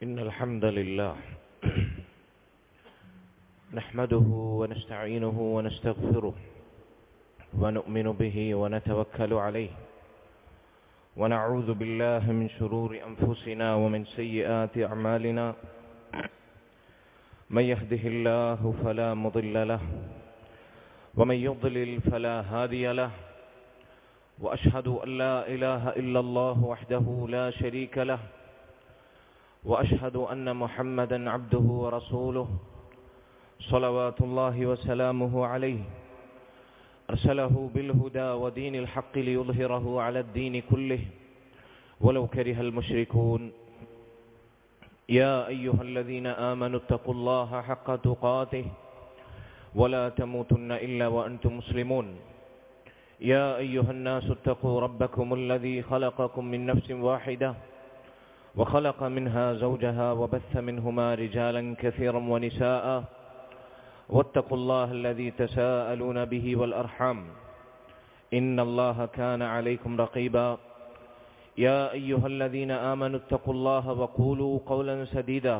إن الحمد لله نحمده ونستعينه ونستغفره ونؤمن به ونتوكل عليه ونعوذ بالله من شرور أنفسنا ومن سيئات أعمالنا من يهده الله فلا مضل له ومن يضلل فلا هادي له وأشهد أن لا إله إلا الله وحده لا شريك له وأشهد أن محمدا عبده ورسوله صلوات الله وسلامه عليه أرسله بالهدى ودين الحق ليظهره على الدين كله ولو كره المشركون يا أيها الذين آمنوا اتقوا الله حق تقاته ولا تموتن إلا وأنتم مسلمون يا أيها الناس اتقوا ربكم الذي خلقكم من نفس واحدة وخلق منها زوجها وبث منهما رجالا كثيرا ونساء واتقوا الله الذي تساءلون به والأرحام إن الله كان عليكم رقيبا يا أيها الذين آمنوا اتقوا الله وقولوا قولا سديدا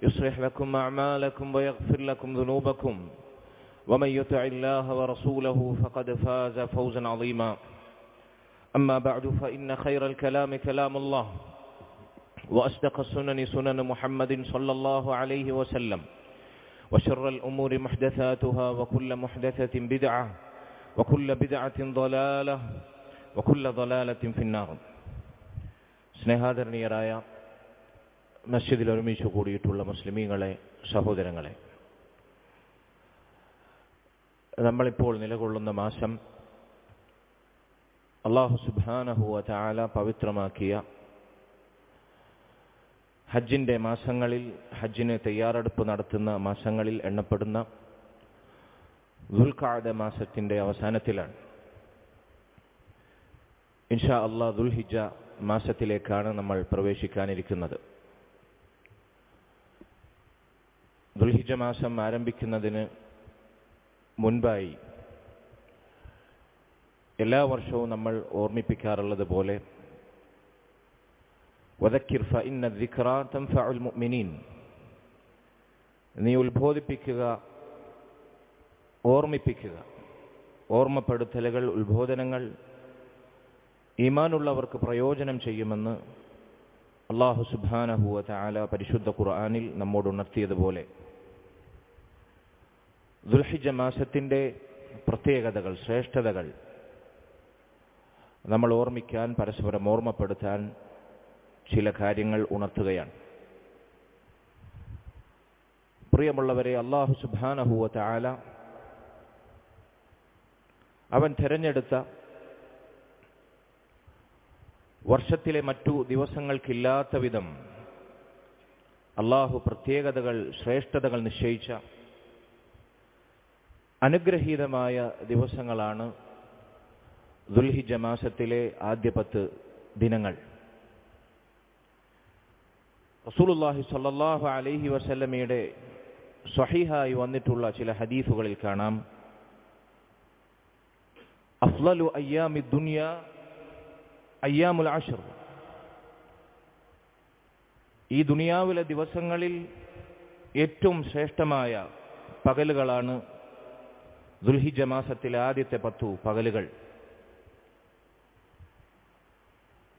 يصلح لكم أعمالكم ويغفر لكم ذنوبكم ومن يطع الله ورسوله فقد فاز فوزا عظيما أما بعد فإن خير الكلام كلام الله وأصدق السنن سنن محمد صلى الله عليه وسلم وشر الأمور محدثاتها وكل محدثة بدعة وكل بدعة ضلالة وكل ضلالة في النار. സ്നേഹാദരണീയരായ മസ്ജിദിൽ ഒരുമിച്ച് കൂടിയിട്ടുള്ള മുസ്ലിമീങ്ങളെ, സഹോദരങ്ങളെ, നമ്മളിപ്പോൾ നിലകൊള്ളുന്ന മാസം അല്ലാഹു സുബ്ഹാനഹു വ തആല പവിത്രമാക്കിയ ഹജ്ജിൻ്റെ മാസങ്ങളിൽ, ഹജ്ജിന് തയ്യാറെടുപ്പ് നടത്തുന്ന മാസങ്ങളിൽ എണ്ണപ്പെടുന്ന ദുൽഖഅദ മാസത്തിൻ്റെ അവസാനത്തിലാണ്. ഇൻഷാ അല്ലാഹ് ദുൽഹിജ്ജ മാസത്തിലേക്കാണ് നമ്മൾ പ്രവേശിക്കാനിരിക്കുന്നത്. ദുൽഹിജ്ജ മാസം ആരംഭിക്കുന്നതിന് മുൻപായി എല്ലാ വർഷവും നമ്മൾ ഓർമ്മിപ്പിക്കാറുള്ളത് പോലെ വദക്കിർ ഫഇന്ന ദിക്റ തൻഫഉൽ മുഅ്മിനീൻ, നീ ഉത്ബോധിപ്പിക്കുക, ഓർമ്മിപ്പിക്കുക. ഓർമ്മപ്പെടുത്തലുകൾ, ഉത്ബോധനങ്ങൾ ഈമാനുള്ളവർക്ക് പ്രയോജനം ചെയ്യുമെന്ന് അല്ലാഹു സുബ്ഹാനഹു വ തആല പരിശുദ്ധ ഖുർആനിൽ നമ്മോട് ഉണർത്തിയതുപോലെ ദുൽഹിജ്ജ മാസത്തിൻ്റെ പ്രത്യേകതകൾ, ശ്രേഷ്ഠതകൾ നമ്മൾ ഓർമ്മിക്കാൻ, പരസ്പരം ഓർമ്മപ്പെടുത്താൻ ചില കാര്യങ്ങൾ ഉണർത്തുകയാണ്. പ്രിയമുള്ളവരെ, അല്ലാഹു സുബ്ഹാനഹു വ തആല അവൻ തിരഞ്ഞെടുത്ത വർഷത്തിലെ മറ്റു ദിവസങ്ങൾക്കില്ലാത്ത വിധം അല്ലാഹു പ്രത്യേകതകൾ, ശ്രേഷ്ഠതകൾ നിശ്ചയിച്ച അനുഗ്രഹീതമായ ദിവസങ്ങളാണ് ദുൽഹിജ്ജ മാസത്തിലെ ആദ്യ 10 ദിനങ്ങൾ. റസൂലുള്ളാഹി സ്വല്ലല്ലാഹു അലൈഹി വസല്ലമയുടെ സ്വഹീഹായി വന്നിട്ടുള്ള ചില ഹദീസുകളിൽ കാണാം, അഫ്ളലു അയ്യാമി ദുനിയ അയ്യാമുൽ അശ്ർ, ഈ ദുനിയാവിലെ ദിവസങ്ങളിൽ ഏറ്റവും ശ്രേഷ്ഠമായ പകലുകളാണ് ദുൽഹിജ്ജ മാസത്തിലെ ആദ്യത്തെ 10 പകലുകൾ.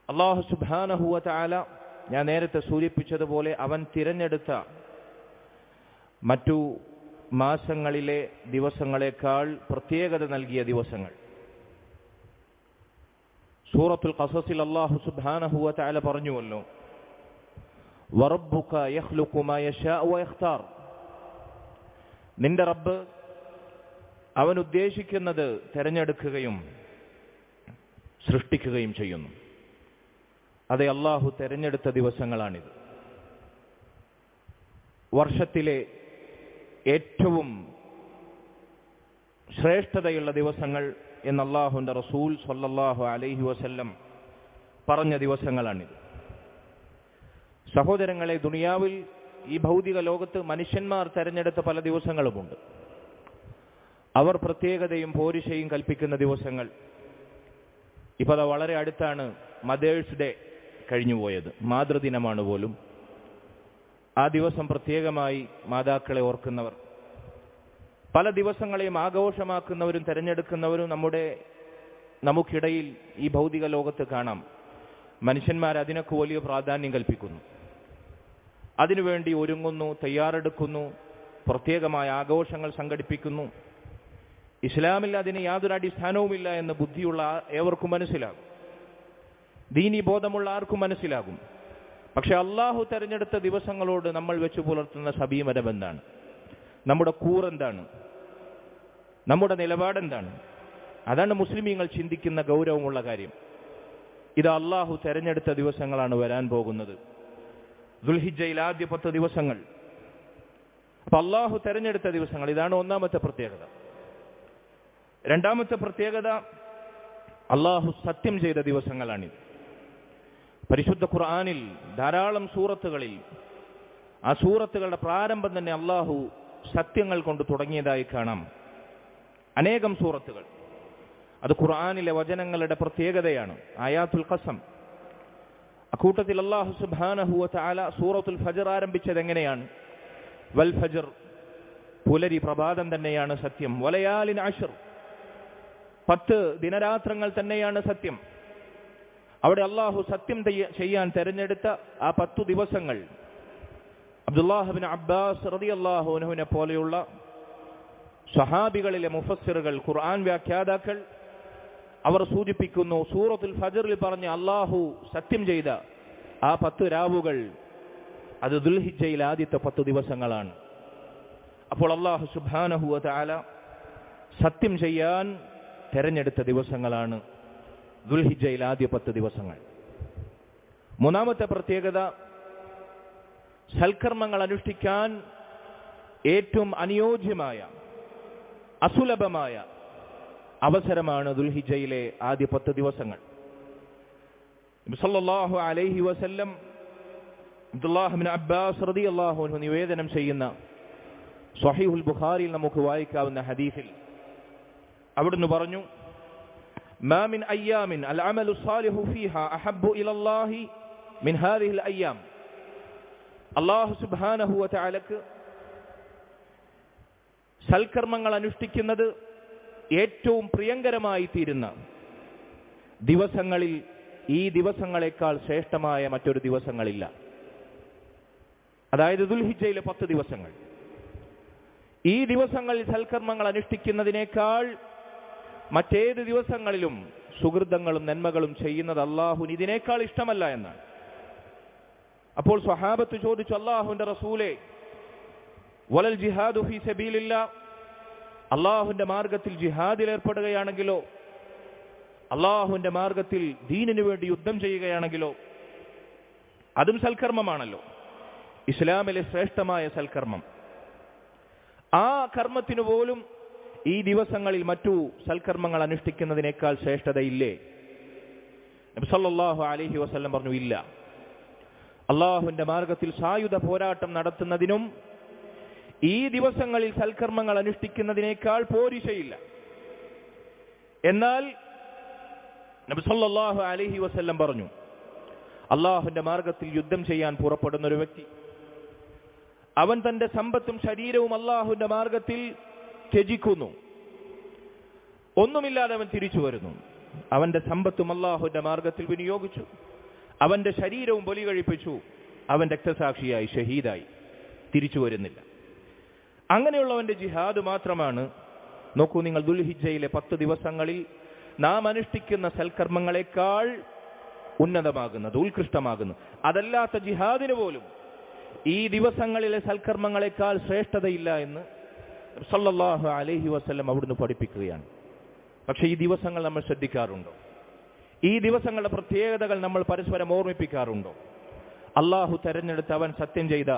അല്ലാഹു സുബ്ഹാനഹു വ തആല ഞാൻ നേരത്തെ സൂചിപ്പിച്ചതുപോലെ അവൻ തിരഞ്ഞെടുത്ത മറ്റു മാസങ്ങളിലെ ദിവസങ്ങളെക്കാൾ പ്രത്യേകത നൽകിയ ദിവസങ്ങൾ. സൂറത്തുൽ ഖസസിൽ അല്ലാഹു സുബ്ഹാനഹു വ തആല പറഞ്ഞുവല്ലോ, വറബ്ബുക യഖ്ലുഖു മാ യശാഉ വ യഖ്താർ, നിന്റെ റബ്ബ് അവൻ ഉദ്ദേശിക്കുന്നത് തിരഞ്ഞെടുക്കുകയും സൃഷ്ടിക്കുകയും ചെയ്യുന്നു. അതെ, അല്ലാഹു തിരഞ്ഞെടുത്ത ദിവസങ്ങളാണിത്. വർഷത്തിലെ ഏറ്റവും ശ്രേഷ്ഠതയുള്ള ദിവസങ്ങൾ എന്ന് അല്ലാഹുവിൻ്റെ റസൂൽ സ്വല്ലല്ലാഹു അലൈഹി വസല്ലം പറഞ്ഞ ദിവസങ്ങളാണിത്. സഹോദരങ്ങളെ, ദുനിയാവിൽ, ഈ ഭൗതിക ലോകത്ത് മനുഷ്യന്മാർ തിരഞ്ഞെടുത്ത പല ദിവസങ്ങളുമുണ്ട്. അവർ പ്രത്യേകതയും പോരിശയും കൽപ്പിക്കുന്ന ദിവസങ്ങൾ. ഇപ്പോൾ അത് വളരെ അടുത്താണ് മദേഴ്സ് ഡേ കഴിഞ്ഞുപോയത്, മാതൃദിനമാണ് പോലും. ആ ദിവസം പ്രത്യേകമായി മാതാക്കളെ ഓർക്കുന്നവർ, പല ദിവസങ്ങളെയും ആഘോഷമാക്കുന്നവരും തിരഞ്ഞെടുക്കുന്നവരും നമുക്കിടയിൽ ഈ ഭൗതിക ലോകത്ത് കാണാം. മനുഷ്യന്മാർ അതിനൊക്കെ വലിയ പ്രാധാന്യം കൽപ്പിക്കുന്നു, അതിനുവേണ്ടി ഒരുങ്ങുന്നു, തയ്യാറെടുക്കുന്നു, പ്രത്യേകമായ ആഘോഷങ്ങൾ സംഘടിപ്പിക്കുന്നു. ഇസ്ലാമിൽ അതിന് യാതൊരു അടിസ്ഥാനവുമില്ല എന്ന് ബുദ്ധിയുള്ള ഏവർക്കും മനസ്സിലാകും, ദീനീ ബോധമുള്ള ആർക്കും മനസ്സിലാകും. പക്ഷെ അള്ളാഹു തെരഞ്ഞെടുത്ത ദിവസങ്ങളോട് നമ്മൾ വെച്ചു പുലർത്തുന്ന സമീപനം എന്താണ്? നമ്മുടെ കൂറെന്താണ്? നമ്മുടെ നിലപാടെന്താണ്? അതാണ് മുസ്ലിമീങ്ങൾ ചിന്തിക്കുന്ന ഗൗരവമുള്ള കാര്യം. ഇത് അള്ളാഹു തെരഞ്ഞെടുത്ത ദിവസങ്ങളാണ് വരാൻ പോകുന്നത്, ദുൽഹിജ്ജയിൽ ആദ്യ 10 ദിവസങ്ങൾ. അപ്പൊ അള്ളാഹു തെരഞ്ഞെടുത്ത ദിവസങ്ങൾ, ഇതാണ് ഒന്നാമത്തെ പ്രത്യേകത. രണ്ടാമത്തെ പ്രത്യേകത, അള്ളാഹു സത്യം ചെയ്ത ദിവസങ്ങളാണിത്. പരിശുദ്ധ ഖുർആനിൽ ധാരാളം സൂറത്തുകളിൽ, ആ സൂറത്തുകളുടെ പ്രാരംഭം തന്നെ അള്ളാഹു സത്യങ്ങൾ കൊണ്ട് തുടങ്ങിയതായി കാണാം. അനേകം സൂറത്തുകൾ. അത് ഖുർആനിലെ വചനങ്ങളുടെ പ്രത്യേകതയാണ്, ആയാത്തുൽ ഖസം. അക്കൂട്ടത്തിൽ അല്ലാഹു സുബ്ഹാനഹു വ തആല സൂറത്തുൽ ഫജ്ർ ആരംഭിച്ചത് എങ്ങനെയാണ്? വൽ ഫജ്ർ, പുലരി പ്രഭാതം തന്നെയാണ് സത്യം. വലയാലിൻ അശ്ർ, 10 ദിനരാത്രങ്ങൾ തന്നെയാണ് സത്യം. അവിടെ അള്ളാഹു സത്യം ചെയ്യാൻ തെരഞ്ഞെടുത്ത ആ 10 ദിവസങ്ങൾ അബ്ദുല്ലാഹ് ഇബ്നു അബ്ബാസ് റളിയല്ലാഹു അൻഹുവിനെ പോലെയുള്ള സ്വഹാബികളിലെ മുഫസ്സിറുകൾ, ഖുർആൻ വ്യാഖ്യാതാക്കൾ, അവർ സൂചിപ്പിക്കുന്നു, സൂറത്തുൽ ഫജ്റിൽ പറഞ്ഞ അള്ളാഹു സത്യം ചെയ്ത ആ 10 രാവുകൾ അത് ദുൽഹിജ്ജയിൽ ആദ്യത്തെ 10 ദിവസങ്ങളാണ്. അപ്പോൾ അള്ളാഹു സുബ്ഹാനഹു വ തആല സത്യം ചെയ്യാൻ തെരഞ്ഞെടുത്ത ദിവസങ്ങളാണ് ദുൽഹിജ്ജയിൽ ആദ്യ 10 ദിവസങ്ങൾ. മൂന്നാമത്തെ പ്രത്യേകത, സൽക്കർമ്മങ്ങൾ അനുഷ്ഠിക്കാൻ ഏറ്റവും അനുയോജ്യമായ, അസുലഭമായ അവസരമാണ് ദുൽഹിജ്ജയിലെ ആദ്യ 10 ദിവസങ്ങൾ. നബി സല്ലല്ലാഹു അലൈഹി വസല്ലം അബ്ദുല്ലാഹ് ഇബ്നു അബ്ബാസ് റളിയല്ലാഹു അൻഹു നിവേദനം ചെയ്യുന്ന സ്വഹീഹുൽ ബുഖാരിയിൽ നമുക്ക് വായിക്കാവുന്ന ഹദീസിൽ അവിടുന്ന് പറഞ്ഞു, മാ മിൻ അയ്യാമിൻ അൽ അമലു സ്വാലിഹു ഫീഹാ അഹബ്ബു ഇലല്ലാഹി മിൻ ഹാദിഹിൽ അയ്യാം. അല്ലാഹു സുബ്ഹാനഹു വ തആലക്ക് സൽക്കർമ്മങ്ങൾ അനുഷ്ഠിക്കുന്നത് ഏറ്റവും പ്രിയങ്കരമായി തീരുന്ന ദിവസങ്ങളിൽ ഈ ദിവസങ്ങളെക്കാൾ ശ്രേഷ്ഠമായ മറ്റൊരു ദിവസങ്ങളില്ല. അതായത് ദുൽഹിജ്ജയിലെ 10 ദിവസങ്ങൾ. ഈ ദിവസങ്ങളിൽ സൽക്കർമ്മങ്ങൾ അനുഷ്ഠിക്കുന്നതിനേക്കാൾ മറ്റേത് ദിവസങ്ങളിലും സുഹൃതങ്ങളും നന്മകളും ചെയ്യുന്നത് അള്ളാഹുവിന് ഇതിനേക്കാൾ ഇഷ്ടമല്ല എന്നാണ്. അപ്പോൾ സ്വഹാബത്ത് ചോദിച്ചു, അള്ളാഹുവിന്റെ റസൂലേ, വലൽ ജിഹാദു ഫീ സബീലില്ലാഹ്, അള്ളാഹുവിന്റെ മാർഗത്തിൽ ജിഹാദിൽ ഏർപ്പെടുകയാണെങ്കിലോ, അള്ളാഹുവിന്റെ മാർഗത്തിൽ ദീനിനു വേണ്ടി യുദ്ധം ചെയ്യുകയാണെങ്കിലോ? അതും സൽക്കർമ്മമാണല്ലോ, ഇസ്ലാമിലെ ശ്രേഷ്ഠമായ സൽക്കർമ്മം. ആ കർമ്മത്തിനു പോലും ഈ ദിവസങ്ങളിൽ മറ്റു സൽക്കർമ്മങ്ങൾ അനുഷ്ഠിക്കുന്നതിനേക്കാൾ ശ്രേഷ്ഠതയില്ലേ? നബി സല്ലല്ലാഹു അലൈഹി വസല്ലം പറഞ്ഞു, ഇല്ല. അള്ളാഹുവിന്റെ മാർഗത്തിൽ സായുധ പോരാട്ടം നടത്തുന്നതിനും ഈ ദിവസങ്ങളിൽ സൽക്കർമ്മങ്ങൾ അനുഷ്ഠിക്കുന്നതിനേക്കാൾ പോരിശയില്ല. എന്നാൽ നബി സല്ലല്ലാഹു അലൈഹി വസല്ലം പറഞ്ഞു, അള്ളാഹുവിന്റെ മാർഗത്തിൽ യുദ്ധം ചെയ്യാൻ പുറപ്പെടുന്ന ഒരു വ്യക്തി, അവൻ തന്റെ സമ്പത്തും ശരീരവും അള്ളാഹുവിന്റെ മാർഗത്തിൽ ത്യജിക്കുന്നു, ഒന്നുമില്ലാതെ അവൻ തിരിച്ചു വരുന്നു. അവന്റെ സമ്പത്തും അള്ളാഹുവിന്റെ മാർഗത്തിൽ വിനിയോഗിച്ചു, അവന്റെ ശരീരവും ബലി കഴിപ്പിച്ചു, അവൻ രക്തസാക്ഷിയായി, ഷഹീദായി, തിരിച്ചു വരുന്നില്ല. അങ്ങനെയുള്ളവന്റെ ജിഹാദ് മാത്രമാണ്, നോക്കൂ നിങ്ങൾ, ദുൽഹിജ്ജയിലെ 10 ദിവസങ്ങളിൽ നാം അനുഷ്ഠിക്കുന്ന സൽക്കർമ്മങ്ങളെക്കാൾ ഉന്നതമാകുന്നത്, ഉത്കൃഷ്ടമാകുന്നത്. അതല്ലാത്ത ജിഹാദിന് പോലും ഈ ദിവസങ്ങളിലെ സൽക്കർമ്മങ്ങളെക്കാൾ ശ്രേഷ്ഠതയില്ല എന്ന് സല്ലല്ലാഹു അലൈഹി വസല്ലം അവിടുന്ന് പഠിപ്പിക്കുകയാണ്. പക്ഷെ ഈ ദിവസങ്ങൾ നമ്മൾ ശ്രദ്ധിക്കാറുണ്ടോ? ഈ ദിവസങ്ങളുടെ പ്രത്യേകതകൾ നമ്മൾ പരസ്പരം ഓർമ്മിപ്പിക്കാറുണ്ടോ? അള്ളാഹു തെരഞ്ഞെടുത്ത് അവൻ സത്യം ചെയ്ത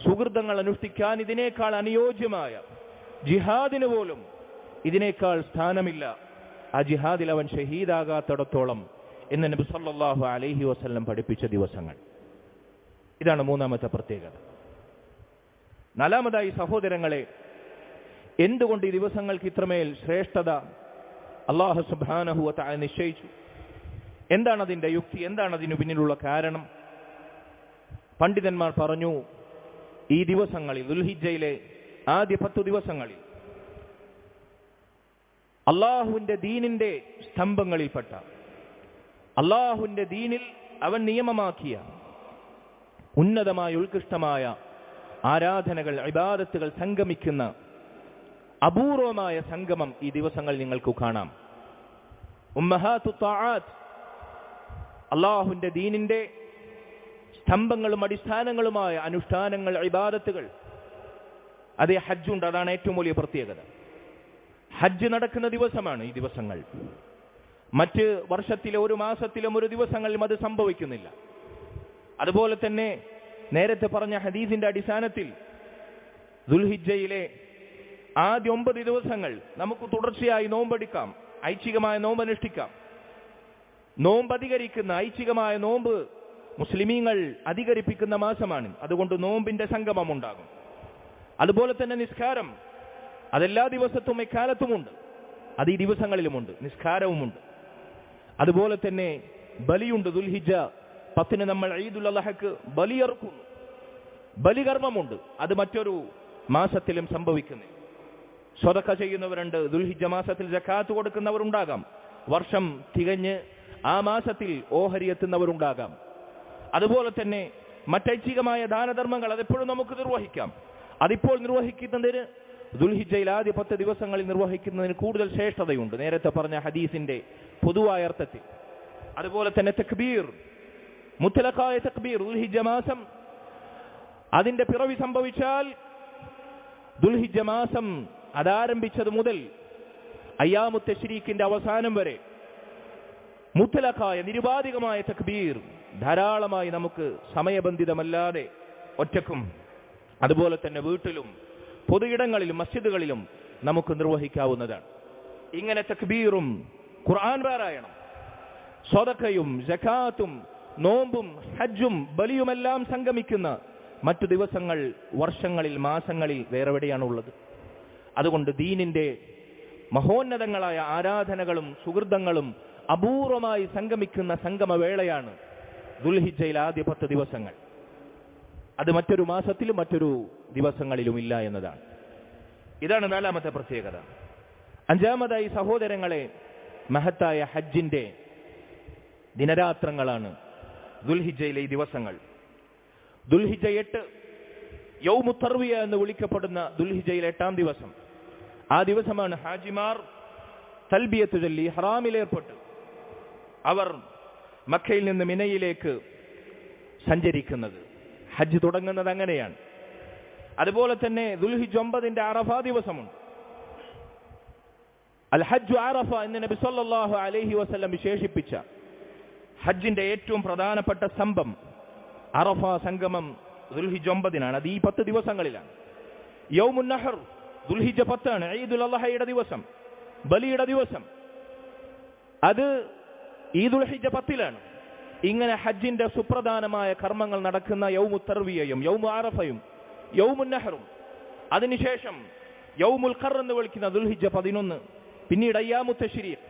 സുഹൃതങ്ങൾ അനുഷ്ഠിക്കാൻ ഇതിനേക്കാൾ അനുയോജ്യമായ ജിഹാദിന് പോലും ഇതിനേക്കാൾ സ്ഥാനമില്ല. ആ ജിഹാദിൽ അവൻ ഷഹീദാകാത്തിടത്തോളം എന്ന് നബി സല്ലല്ലാഹു അലൈഹി വസല്ലം പഠിപ്പിച്ച ദിവസങ്ങൾ. ഇതാണ് മൂന്നാമത്തെ പ്രത്യേകത. നാലാമതായി സഹോദരങ്ങളെ, എന്തുകൊണ്ട് ഈ ദിവസങ്ങൾക്ക് ഇത്രമേൽ ശ്രേഷ്ഠത അല്ലാഹു സുബ്ഹാനഹു വ തആല നിശ്ചയിച്ചു? എന്താണ് അതിന്റെ യുക്തി? എന്താണ് അതിനു പിന്നിലുള്ള കാരണം? പണ്ഡിതന്മാർ പറഞ്ഞു, ഈ ദിവസങ്ങളിൽ, ദുൽഹിജ്ജയിലെ ആദ്യ 10 ദിവസങ്ങളിൽ അള്ളാഹുവിന്റെ ദീനിന്റെ സ്തംഭങ്ങളിൽപ്പെട്ട, അള്ളാഹുവിന്റെ ദീനിൽ അവൻ നിയമമാക്കിയ ഉന്നതമായ ഉത്കൃഷ്ടമായ ആരാധനകൾ, ഇബാദത്തുകൾ സംഗമിക്കുന്ന അപൂർവമായ സംഗമം ഈ ദിവസങ്ങൾ നിങ്ങൾക്ക് കാണാം. ഉമ്മഹാത്തു ത്വാആത്ത്, അള്ളാഹുവിന്റെ ദീനിന്റെ സ്തംഭങ്ങളും അടിസ്ഥാനങ്ങളുമായ അനുഷ്ഠാനങ്ങൾ, ഇബാദത്തുകൾ. അതേ ഹജ്ജുണ്ട്, അതാണ് ഏറ്റവും വലിയ പ്രത്യേകത. ഹജ്ജ് നടക്കുന്ന ദിവസമാണ് ഈ ദിവസങ്ങൾ. മറ്റ് വർഷത്തിലെ ഒരു മാസത്തിലും ഒരു ദിവസങ്ങളിലും അത് സംഭവിക്കുന്നില്ല. അതുപോലെ തന്നെ നേരത്തെ പറഞ്ഞ ഹദീസിന്റെ അടിസ്ഥാനത്തിൽ ദുൽഹിജ്ജയിലെ ആദ്യ 9 ദിവസങ്ങൾ നമുക്ക് തുടർച്ചയായി നോമ്പെടുക്കാം, ഐച്ഛികമായ നോമ്പ് അനുഷ്ഠിക്കാം. നോമ്പ് അധികരിക്കുന്ന, ഐച്ഛികമായ നോമ്പ് മുസ്ലിമീങ്ങൾ അധികരിപ്പിക്കുന്ന മാസമാണ്. അതുകൊണ്ട് നോമ്പിന്റെ സംഗമം ഉണ്ടാകും. അതുപോലെ തന്നെ നിസ്കാരം, അതെല്ലാ ദിവസത്തും എക്കാലത്തുമുണ്ട്, അത് ഈ ദിവസങ്ങളിലുമുണ്ട്, നിസ്കാരവുമുണ്ട്. അതുപോലെ തന്നെ ബലിയുണ്ട്. ദുൽഹിജ്ജ 10 നമ്മൾ ഈദുൽ അദ്ഹക്ക് ബലിയറുക്കുന്നു, ബലികർമ്മമുണ്ട്. അത് മറ്റൊരു മാസത്തിലും സംഭവിക്കുന്നു. സ്വതക്ക ചെയ്യുന്നവരുണ്ട്, ദുൽഹിജ്ജ മാസത്തിൽ സക്കാത്ത് കൊടുക്കുന്നവരുണ്ടാകാം, വർഷം തികഞ്ഞ് ആ മാസത്തിൽ ഓഹരി എത്തുന്നവരുണ്ടാകാം. അതുപോലെ തന്നെ മറ്റൈച്ഛികമായ ദാനധർമ്മങ്ങൾ അതെപ്പോഴും നമുക്ക് നിർവഹിക്കാം. അതിപ്പോൾ നിർവഹിക്കുന്നതിന് ദുൽഹിജ്ജയിൽ ആദ്യ 10 ദിവസങ്ങളിൽ നിർവഹിക്കുന്നതിന് കൂടുതൽ ശ്രേഷ്ഠതയുണ്ട്, നേരത്തെ പറഞ്ഞ ഹദീസിന്റെ പൊതുവായ അർത്ഥത്തിൽ. അതുപോലെ തന്നെ തക്ബീർ, മുത്തലഖായ തക്ബീർ, ദുൽഹിജ്ജ മാസം അതിന്റെ പിറവി സംഭവിച്ചാൽ ദുൽഹിജ്ജ മാസം അതാരംഭിച്ചത് മുതൽ അയ്യാമു തശ്രീഖിന്റെ അവസാനം വരെ മുത്തലഖായ നിരുപാധികമായ തക്ബീർ ധാരാളമായി നമുക്ക് സമയബന്ധിതമല്ലാതെ ഒറ്റക്കും അതുപോലെ തന്നെ വീട്ടിലും പൊതുയിടങ്ങളിലും മസ്ജിദുകളിലും നമുക്ക് നിർവഹിക്കാവുന്നതാണ്. ഇങ്ങനെ തക്ബീറും ഖുർആൻ പാരായണം, സ്വതക്കയും സകാത്തും നോമ്പും ഹജ്ജും ബലിയുമെല്ലാം സംഗമിക്കുന്ന മറ്റു ദിവസങ്ങൾ വർഷങ്ങളിൽ മാസങ്ങളിൽ വേറെവിടെയാണുള്ളത്. അതുകൊണ്ട് ദീനിന്റെ മഹോന്നതങ്ങളായ ആരാധനകളും സുഹൃതങ്ങളും അപൂർവമായി സംഗമിക്കുന്ന സംഗമവേളയാണ് ദുൽഹിജ്ജയിൽ ആദ്യ 10 ദിവസങ്ങൾ. അത് മറ്റൊരു മാസത്തിലും മറ്റൊരു ദിവസങ്ങളിലും ഇല്ല എന്നതാണ്. ഇതാണ് 4ാമത്തെ പ്രത്യേകത. 5ാമതായി സഹോദരങ്ങളെ, മഹത്തായ ഹജ്ജിന്റെ ദിനരാത്രങ്ങളാണ് ദുൽഹിജ്ജയിലെ ഈ ദിവസങ്ങൾ. ദുൽഹിജ്ജ 8 യൗമു തർവിയ എന്ന് വിളിക്കപ്പെടുന്ന ദുൽഹിജ്ജയിലെ 8ാം ദിവസം. ആ ദിവസമാണ് ഹാജിമാർ തൽബിയത്ത് ചൊല്ലി ഹറാമിലേർപ്പെട്ട് അവർ മക്കയിൽ നിന്ന് മിനയിലേക്ക് സഞ്ചരിക്കുന്നത്. ഹജ്ജ് തുടങ്ങുന്നത് അങ്ങനെയാണ്. അതുപോലെ തന്നെ ദുൽഹിജ്ജ 9 അറഫ ദിവസമുണ്ട്. അൽ ഹജ്ജു അറഫ എന്ന് നബി സല്ലല്ലാഹു അലൈഹി വസല്ലം വിശേഷിപ്പിച്ച ഹജ്ജിന്റെ ഏറ്റവും പ്രധാനപ്പെട്ട സ്തംഭം അറഫ സംഗമം ദുൽഹിജ്ജ 9 അത് ഈ 10 ദിവസങ്ങളിലാണ്. യൗമുൻ നഹർ ദുൽഹിജ്ജ 10 ഈദുൽ അദ്ഹയുടെ ദിവസം, ബലിയുടെ ദിവസം. അത് ഈ ദുൽഹിജ്ജ 10 ഇങ്ങനെ ഹജ്ജിന്റെ സുപ്രധാനമായ കർമ്മങ്ങൾ നടക്കുന്ന യൗമു തർവിയയും യൗമു അറഫയും യൗമുൻ നഹറും, അതിനുശേഷം യൗമുൽ ഖർ എന്ന് വിളിക്കുന്ന ദുൽഹിജ്ജ 11, പിന്നീട് അയ്യാമു തശ്രീഖ്,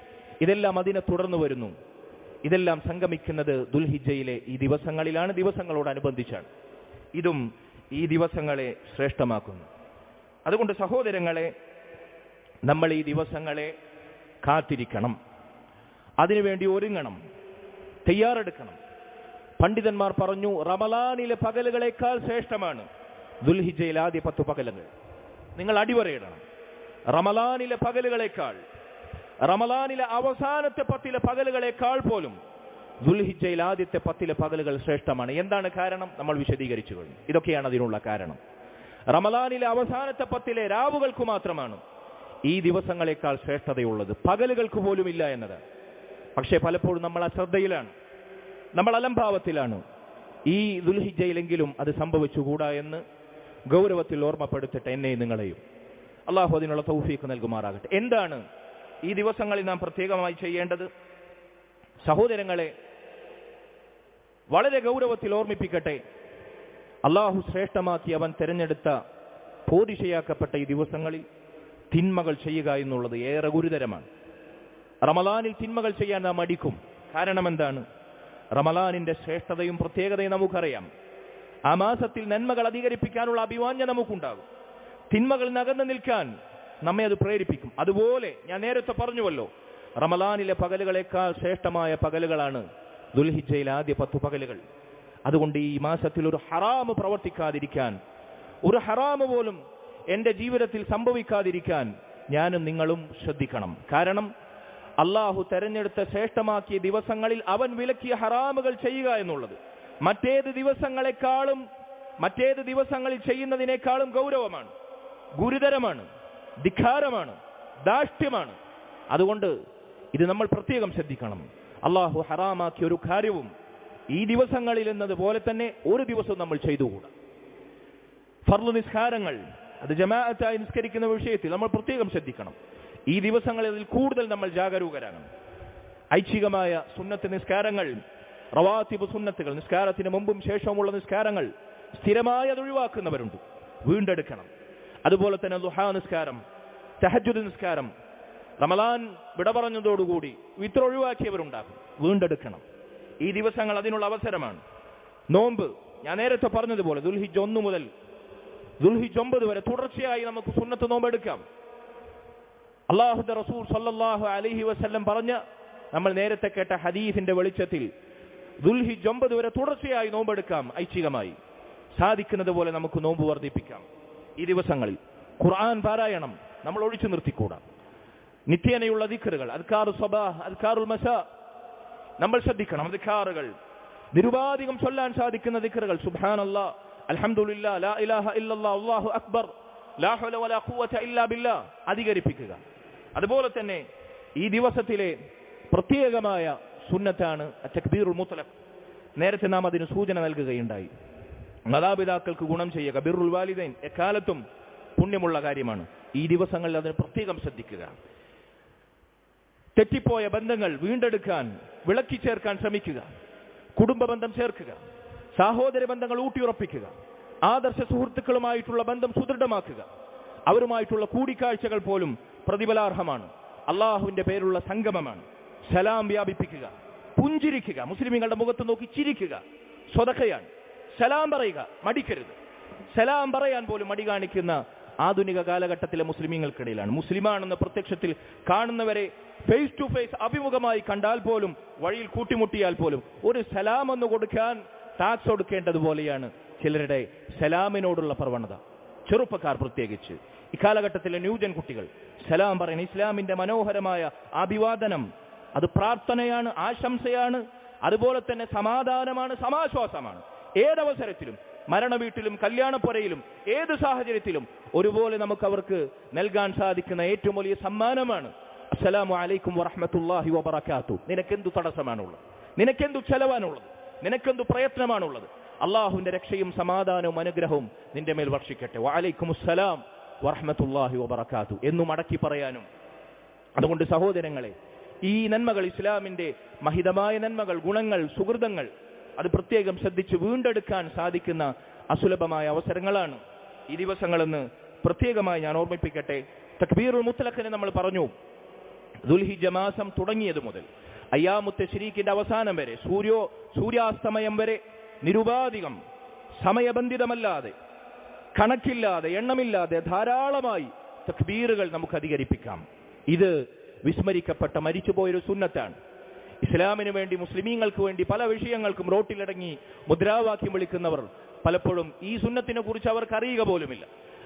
ഇതെല്ലാം അതിനെ തുടർന്ന് വരുന്നു. ഇതെല്ലാം സംഗമിക്കുന്നത് ദുൽഹിജ്ജയിലെ ഈ ദിവസങ്ങളിലാണ്, ദിവസങ്ങളോടനുബന്ധിച്ചാണ്. ഇതും ഈ ദിവസങ്ങളെ ശ്രേഷ്ഠമാക്കുന്നു. അതുകൊണ്ട് സഹോദരങ്ങളെ, നമ്മൾ ഈ ദിവസങ്ങളെ കാത്തിരിക്കണം, അതിനുവേണ്ടി ഒരുങ്ങണം, തയ്യാറെടുക്കണം. പണ്ഡിതന്മാർ പറഞ്ഞു, റമളാനിലെ പകലുകളേക്കാൾ ശ്രേഷ്ഠമാണ് ദുൽഹിജ്ജയിലെ ആദ്യ 10 പകലുകൾ. നിങ്ങൾ അടിവരയിടണം. റമളാനിലെ പകലുകളേക്കാൾ, റമളാനിലെ അവസാനത്തെ 10 പകലുകളേക്കാൾ പോലും ദുൽഹിജ്ജയിൽ ആദ്യത്തെ 10 പകലുകൾ ശ്രേഷ്ഠമാണ്. എന്താണ് കാരണം? നമ്മൾ വിശദീകരിച്ചു കഴിഞ്ഞു. ഇതൊക്കെയാണ് അതിനുള്ള കാരണം. റമളാനിലെ അവസാനത്തെ 10 രാവുകൾക്ക് മാത്രമാണ് ഈ ദിവസങ്ങളെക്കാൾ ശ്രേഷ്ഠതയുള്ളത്, പകലുകൾക്ക് പോലും ഇല്ല എന്നത്. പക്ഷേ പലപ്പോഴും നമ്മൾ അശ്രദ്ധയിലാണ്, നമ്മൾ അലംഭാവത്തിലാണ്. ഈ ദുൽഹിജ്ജയിലെങ്കിലും അത് സംഭവിച്ചുകൂടാ എന്ന് ഗൗരവത്തിൽ ഓർമ്മപ്പെടുത്തിട്ട് എന്നെയും നിങ്ങളെയും അള്ളാഹു അതിനുള്ള തൗഫീഖ് നൽകുമാറാകട്ടെ. എന്താണ് ഈ ദിവസങ്ങളിൽ നാം പ്രത്യേകമായി ചെയ്യേണ്ടത്? സഹോദരങ്ങളെ, വളരെ ഗൗരവത്തിൽ ഓർമ്മിപ്പിക്കട്ടെ, അള്ളാഹു ശ്രേഷ്ഠമാക്കി അവൻ തെരഞ്ഞെടുത്ത പോരിശയാക്കപ്പെട്ട ഈ ദിവസങ്ങളിൽ തിന്മകൾ ചെയ്യുക എന്നുള്ളത് ഏറെ ഗുരുതരമാണ്. റമളാനിൽ തിന്മകൾ ചെയ്യാൻ നാം മടിക്കും. കാരണം എന്താണ്? റമളാനിന്റെ ശ്രേഷ്ഠതയും പ്രത്യേകതയും നമുക്കറിയാം. ആ മാസത്തിൽ നന്മകൾ അധികരിപ്പിക്കാനുള്ള അഭിവാഞ്ഛ നമുക്കുണ്ടാകും. തിന്മകളിൽ അകന്നു നിൽക്കാൻ നമ്മെ അത് പ്രേരിപ്പിക്കും. അതുപോലെ ഞാൻ നേരത്തെ പറഞ്ഞുവല്ലോ, റമളാനിലെ പകലുകളേക്കാൾ ശ്രേഷ്ഠമായ പകലുകളാണ് ദുൽഹിജ്ജയിലെ ആദ്യ 10 പകലുകൾ. അതുകൊണ്ട് ഈ മാസത്തിൽ ഒരു ഹറാമ് പ്രവർത്തിക്കാതിരിക്കാൻ, ഒരു ഹറാമ് പോലും എൻ്റെ ജീവിതത്തിൽ സംഭവിക്കാതിരിക്കാൻ ഞാനും നിങ്ങളും ശ്രദ്ധിക്കണം. കാരണം അള്ളാഹു തെരഞ്ഞെടുത്ത ശ്രേഷ്ഠമാക്കിയ ദിവസങ്ങളിൽ അവൻ വിലക്കിയ ഹറാമുകൾ ചെയ്യുക എന്നുള്ളത് മറ്റേത് ദിവസങ്ങളിൽ ചെയ്യുന്നതിനേക്കാളും ഗൗരവമാണ്, ഗുരുതരമാണ്, ധിക്കാരമാണ്, ധാർഷ്ട്യമാണ്. അതുകൊണ്ട് ഇത് നമ്മൾ പ്രത്യേകം ശ്രദ്ധിക്കണം. അള്ളാഹു ഹറാമാക്കിയ ഒരു കാര്യവും ഈ ദിവസങ്ങളിൽ എന്നതുപോലെ തന്നെ ഒരു ദിവസവും നമ്മൾ ചെയ്തുകൂടാ. ഫർള് നിസ്കാരങ്ങൾ, അത് ജമാഅത്തായി നിസ്കരിക്കുന്ന വിഷയത്തിൽ നമ്മൾ പ്രത്യേകം ശ്രദ്ധിക്കണം. ഈ ദിവസങ്ങളിൽ അതിൽ കൂടുതൽ നമ്മൾ ജാഗരൂകരാകണം. ഐച്ഛികമായ സുന്നത്ത് നിസ്കാരങ്ങൾ, റവാത്തിബ് സുന്നത്തുകൾ, നിസ്കാരത്തിന് മുമ്പും ശേഷവുമുള്ള നിസ്കാരങ്ങൾ സ്ഥിരമായി അത് ഒഴിവാക്കുന്നവരുണ്ട്, വീണ്ടെടുക്കണം. അതുപോലെ തന്നെ ദുഹാ നിസ്കാരം, തഹജ്ജുദ് നിസ്കാരം റമളാൻ വിട പറഞ്ഞതോടുകൂടി വിത്ര ഒഴിവാക്കിയവരുണ്ടാകും, വീണ്ടെടുക്കണം. ഈ ദിവസങ്ങൾ അതിനുള്ള അവസരമാണ്. നോമ്പ് ഞാൻ നേരത്തെ പറഞ്ഞതുപോലെ ദുൽഹിജ്ജ് 1 മുതൽ ദുൽഹിജ്ജ് 9 വരെ തുടർച്ചയായി നമുക്ക് സുന്നത്ത് നോമ്പെടുക്കാം. അല്ലാഹുവിന്റെ റസൂൽ സല്ലല്ലാഹു അലൈഹി വസല്ലം പറഞ്ഞ നമ്മൾ നേരത്തെ കേട്ട ഹദീസിന്റെ വെളിച്ചത്തിൽ ദുൽഹിജ്ജ് 9 വരെ തുടർച്ചയായി നോമ്പെടുക്കാം. ഐച്ഛികമായി സാധിക്കുന്നത് പോലെ നമുക്ക് നോമ്പ് വർദ്ധിപ്പിക്കാം. ഈ ദിവസങ്ങളിൽ ഖുർആൻ പാരായണം നമ്മൾ ഒഴിച്ചു നിർത്തിക്കൂടാ. നിത്യേനയുള്ള ദിക്റുകൾ, അദ്കാറു സ്വബാഹ്, അദ്കാറുൽ മസാ നമ്മൾ ശ്രദ്ധിക്കണം. ദിക്റുകൾ നിരുപാധികം ചൊല്ലാൻ സാധിക്കുന്ന ദിക്റുകൾ, സുബ്ഹാനല്ലാഹ്, അൽഹംദുലില്ലാഹ്, ലാ ഇലാഹ ഇല്ലല്ലാഹ്, അല്ലാഹു അക്ബർ, ലാ ഹൗല വലാ ഖുവത ഇല്ലാ ബില്ലാഹ് അധികരിപ്പിക്കുക. അതുപോലെ തന്നെ ഈ ദിവസത്തിലെ പ്രത്യേകമായ സുന്നത്താണ് തക്ബീറുൽ മുത്ലഖ്. നേരത്തെ നാം അതിന് സൂചന നൽകുകയുണ്ടായി. മാതാപിതാക്കൾക്ക് ഗുണം ചെയ്യുക, ബിർറുൽ വാലിദൈൻ എക്കാലത്തും പുണ്യമുള്ള കാര്യമാണ്. ഈ ദിവസങ്ങളിൽ അതിന് പ്രത്യേകം ശ്രദ്ധിക്കുക. തെറ്റിപ്പോയ ബന്ധങ്ങൾ വീണ്ടെടുക്കാൻ, വിളക്കി ചേർക്കാൻ ശ്രമിക്കുക. കുടുംബ ബന്ധം ചേർക്കുക, സഹോദര ബന്ധങ്ങൾ ഊട്ടിയുറപ്പിക്കുക, ആദർശ സുഹൃത്തുക്കളുമായിട്ടുള്ള ബന്ധം സുദൃഢമാക്കുക. അവരുമായിട്ടുള്ള കൂടിക്കാഴ്ചകൾ പോലും പ്രതിഫലാർഹമാണ്, അള്ളാഹുവിന്റെ പേരുള്ള സംഗമമാണ്. സലാം വ്യാപിപ്പിക്കുക, പുഞ്ചിരിക്കുക, മുസ്ലിമീങ്ങളുടെ മുഖത്ത് നോക്കി ചിരിക്കുക, സ്വതക്കയാണ്. സലാം പറയുക, മടിക്കരുത്. സലാം പറയാൻ പോലും മടി കാണിക്കുന്ന ആധുനിക കാലഘട്ടത്തിലെ മുസ്ലിമീങ്ങൾക്കിടയിലാണ്. മുസ്ലിമാണെന്ന പ്രത്യക്ഷത്തിൽ കാണുന്നവരെ ഫേസ് ടു ഫേസ് അഭിമുഖമായി കണ്ടാൽ പോലും, വഴിയിൽ കൂട്ടിമുട്ടിയാൽ പോലും ഒരു സലാം ഒന്ന് കൊടുക്കാൻ ടാക്സ് കൊടുക്കേണ്ടതുപോലെയാണ് ചിലരുടെ സലാമിനോടുള്ള പ്രവണത. ചെറുപ്പക്കാർ പ്രത്യേകിച്ച് ഇക്കാലഘട്ടത്തിലെ ന്യൂജൻ കുട്ടികൾ സലാം പറയുന്ന ഇസ്ലാമിന്റെ മനോഹരമായ അഭിവാദനം, അത് പ്രാർത്ഥനയാണ്, ആശംസയാണ്, അതുപോലെ തന്നെ സമാധാനമാണ്, സമാശ്വാസമാണ്. ഏതവസരത്തിലും, മരണവീട്ടിലും കല്യാണപ്പുരയിലും ഏത് സാഹചര്യത്തിലും ഒരുപോലെ നമുക്ക് അവർക്ക് നൽകാൻ സാധിക്കുന്ന ഏറ്റവും വലിയ സമ്മാനമാണ് അസ്സലാമു അലൈക്കും വറഹ്മത്തുള്ളാഹി വബറകാതുഹു. നിനക്കെന്തു തടസ്സമാണുള്ളത്? നിനക്കെന്തു ചെലവാനുള്ളത്? നിനക്കെന്തു പ്രയത്നമാണുള്ളത്? അള്ളാഹുവിന്റെ രക്ഷയും സമാധാനവും അനുഗ്രഹവും നിന്റെ മേൽ വർഷിക്കട്ടെ. വഅലൈക്കുമുസ്സലാം വറഹ്മത്തുള്ളാഹി വബറകാതുഹു എന്നു മടക്കി പറയാനും. അതുകൊണ്ട് സഹോദരങ്ങളെ, ഈ നന്മകൾ, ഇസ്ലാമിന്റെ മഹിതമായ നന്മകൾ, ഗുണങ്ങൾ, സുഹൃതങ്ങൾ, അത് പ്രത്യേകം ശ്രദ്ധിച്ച് വീണ്ടെടുക്കാൻ സാധിക്കുന്ന അസുലഭമായ അവസരങ്ങളാണ് ഈ ദിവസങ്ങളെന്ന് പ്രത്യേകമായി ഞാൻ ഓർമ്മിപ്പിക്കട്ടെ. തക്ബീറുൽ മുത്ലഖിനെ നമ്മൾ പറഞ്ഞു. ദുൽഹിജ്ജ മാസം തുടങ്ങിയത് മുതൽ അയ്യാമുത്ത് തശ്രീഖിന്റെ അവസാനം വരെ, സൂര്യാസ്തമയം വരെ നിരുപാധികം, സമയബന്ധിതമല്ലാതെ, കണക്കില്ലാതെ, എണ്ണമില്ലാതെ ധാരാളമായി തക്ബീറുകൾ നമുക്ക് അധികരിപ്പിക്കാം. ഇത് വിസ്മരിക്കപ്പെട്ട മരിച്ചുപോയൊരു സുന്നത്താണ്. ഇസ്ലാമിന് വേണ്ടി, മുസ്ലിമീങ്ങൾക്ക് വേണ്ടി പല വിഷയങ്ങൾക്കും റോട്ടിലിറങ്ങി മുദ്രാവാക്യം വിളിക്കുന്നവർ പലപ്പോഴും ഈ സുന്നത്തിനെ കുറിച്ച് അവർക്ക് അറിയുക പോലുമില്ല.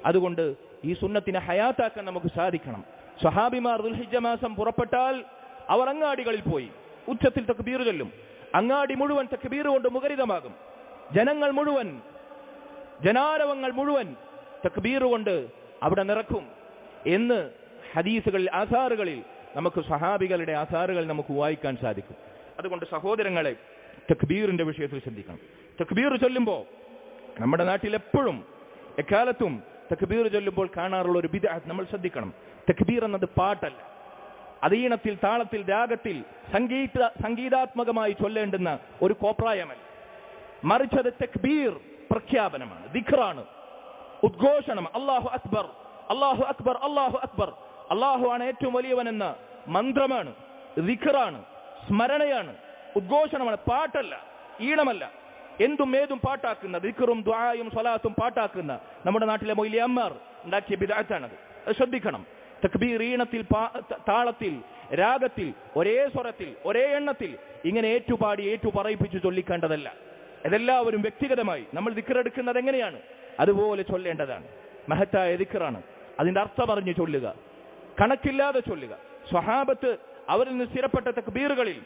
അതുകൊണ്ട് ഈ സുന്നത്തിനെ ഹയാത്താക്കാൻ നമുക്ക് സാധിക്കണം. സ്വഹാബിമാർ ദുൽഹിജ്ജ മാസം പുറപ്പെട്ടാൽ അവർ അങ്ങാടികളിൽ പോയി ഉച്ചത്തിൽ തക്ബീർ ചൊല്ലും. അങ്ങാടി മുഴുവൻ തക്ബീർ കൊണ്ട് മുഖരിതമാകും. ജനങ്ങൾ മുഴുവൻ, ജനാരവങ്ങൾ മുഴുവൻ തക്ബീർ കൊണ്ട് അവിടെ നിറക്കും എന്ന് ഹദീസുകളിൽ, ആസാറുകളിൽ നമുക്ക് സ്വഹാബികളുടെ ആസാറുകൾ നമുക്ക് വായിക്കാൻ സാധിക്കും. അതുകൊണ്ട് സഹോദരങ്ങളെ, തക്ബീറിന്റെ വിഷയത്തിൽ ശ്രദ്ധിക്കണം. തക്ബീർ ചൊല്ലുമ്പോൾ നമ്മുടെ നാട്ടിൽ എപ്പോഴും എക്കാലത്തും തക്ബീർ ചൊല്ലുമ്പോൾ കാണാറുള്ള ഒരു ബിദ്അത്ത് നമ്മൾ ശ്രദ്ധിക്കണം. തക്ബീർ എന്നത് പാട്ടല്ല, അത് ഈണത്തിൽ, താളത്തിൽ, രാഗത്തിൽ സംഗീതാത്മകമായി ചൊല്ലേണ്ടുന്ന ഒരു കോപ്രായമല്ല. മറിച്ച് അത് തക്ബീർ പ്രഖ്യാപനമാണ്, ദിക്റാണ്, ഉദ്ഘോഷണം. അല്ലാഹു അക്ബർ, അല്ലാഹു അക്ബർ, അല്ലാഹു അക്ബർ, അല്ലാഹു ആണ് ഏറ്റവും വലിയവനെന്ന മന്ത്രമാണ്, ദിക്റാണ്, സ്മരണയാണ്, ഉദ്ഘോഷണമാണ്. പാട്ടല്ല, ഈണമല്ല. എന്തും ഏതും പാട്ടാക്കുന്ന, ദിക്റും ദുആയും സ്വലാത്തും പാട്ടാക്കുന്ന നമ്മുടെ നാട്ടിലെ മൗലവിമാർ ഉണ്ടാക്കിയ ബിദ്അത്താണത്. അത് ശ്രദ്ധിക്കണം. തക്ബീർ ഈണത്തിൽ, താളത്തിൽ, രാഗത്തിൽ, ഒരേ സ്വരത്തിൽ, ഒരേ എണ്ണത്തിൽ ഇങ്ങനെ ഏറ്റുപാടി പറയിപ്പിച്ചു ചൊല്ലിക്കേണ്ടതല്ല. ഇതെല്ലാവരും വ്യക്തിഗതമായി നമ്മൾ ദിക്റെടുക്കുന്നത് എങ്ങനെയാണ് അതുപോലെ ചൊല്ലേണ്ടതാണ്. മഹത്തായ ദിക്റാണ്. അതിന്റെ അർത്ഥം അറിഞ്ഞ് ചൊല്ലുക, കണക്കില്ലാതെ ചൊല്ലുക. സ്വഹാബത്ത് അവരിൽ നിന്ന് സ്ഥിരപ്പെട്ട തക്ബീറുകളിൽ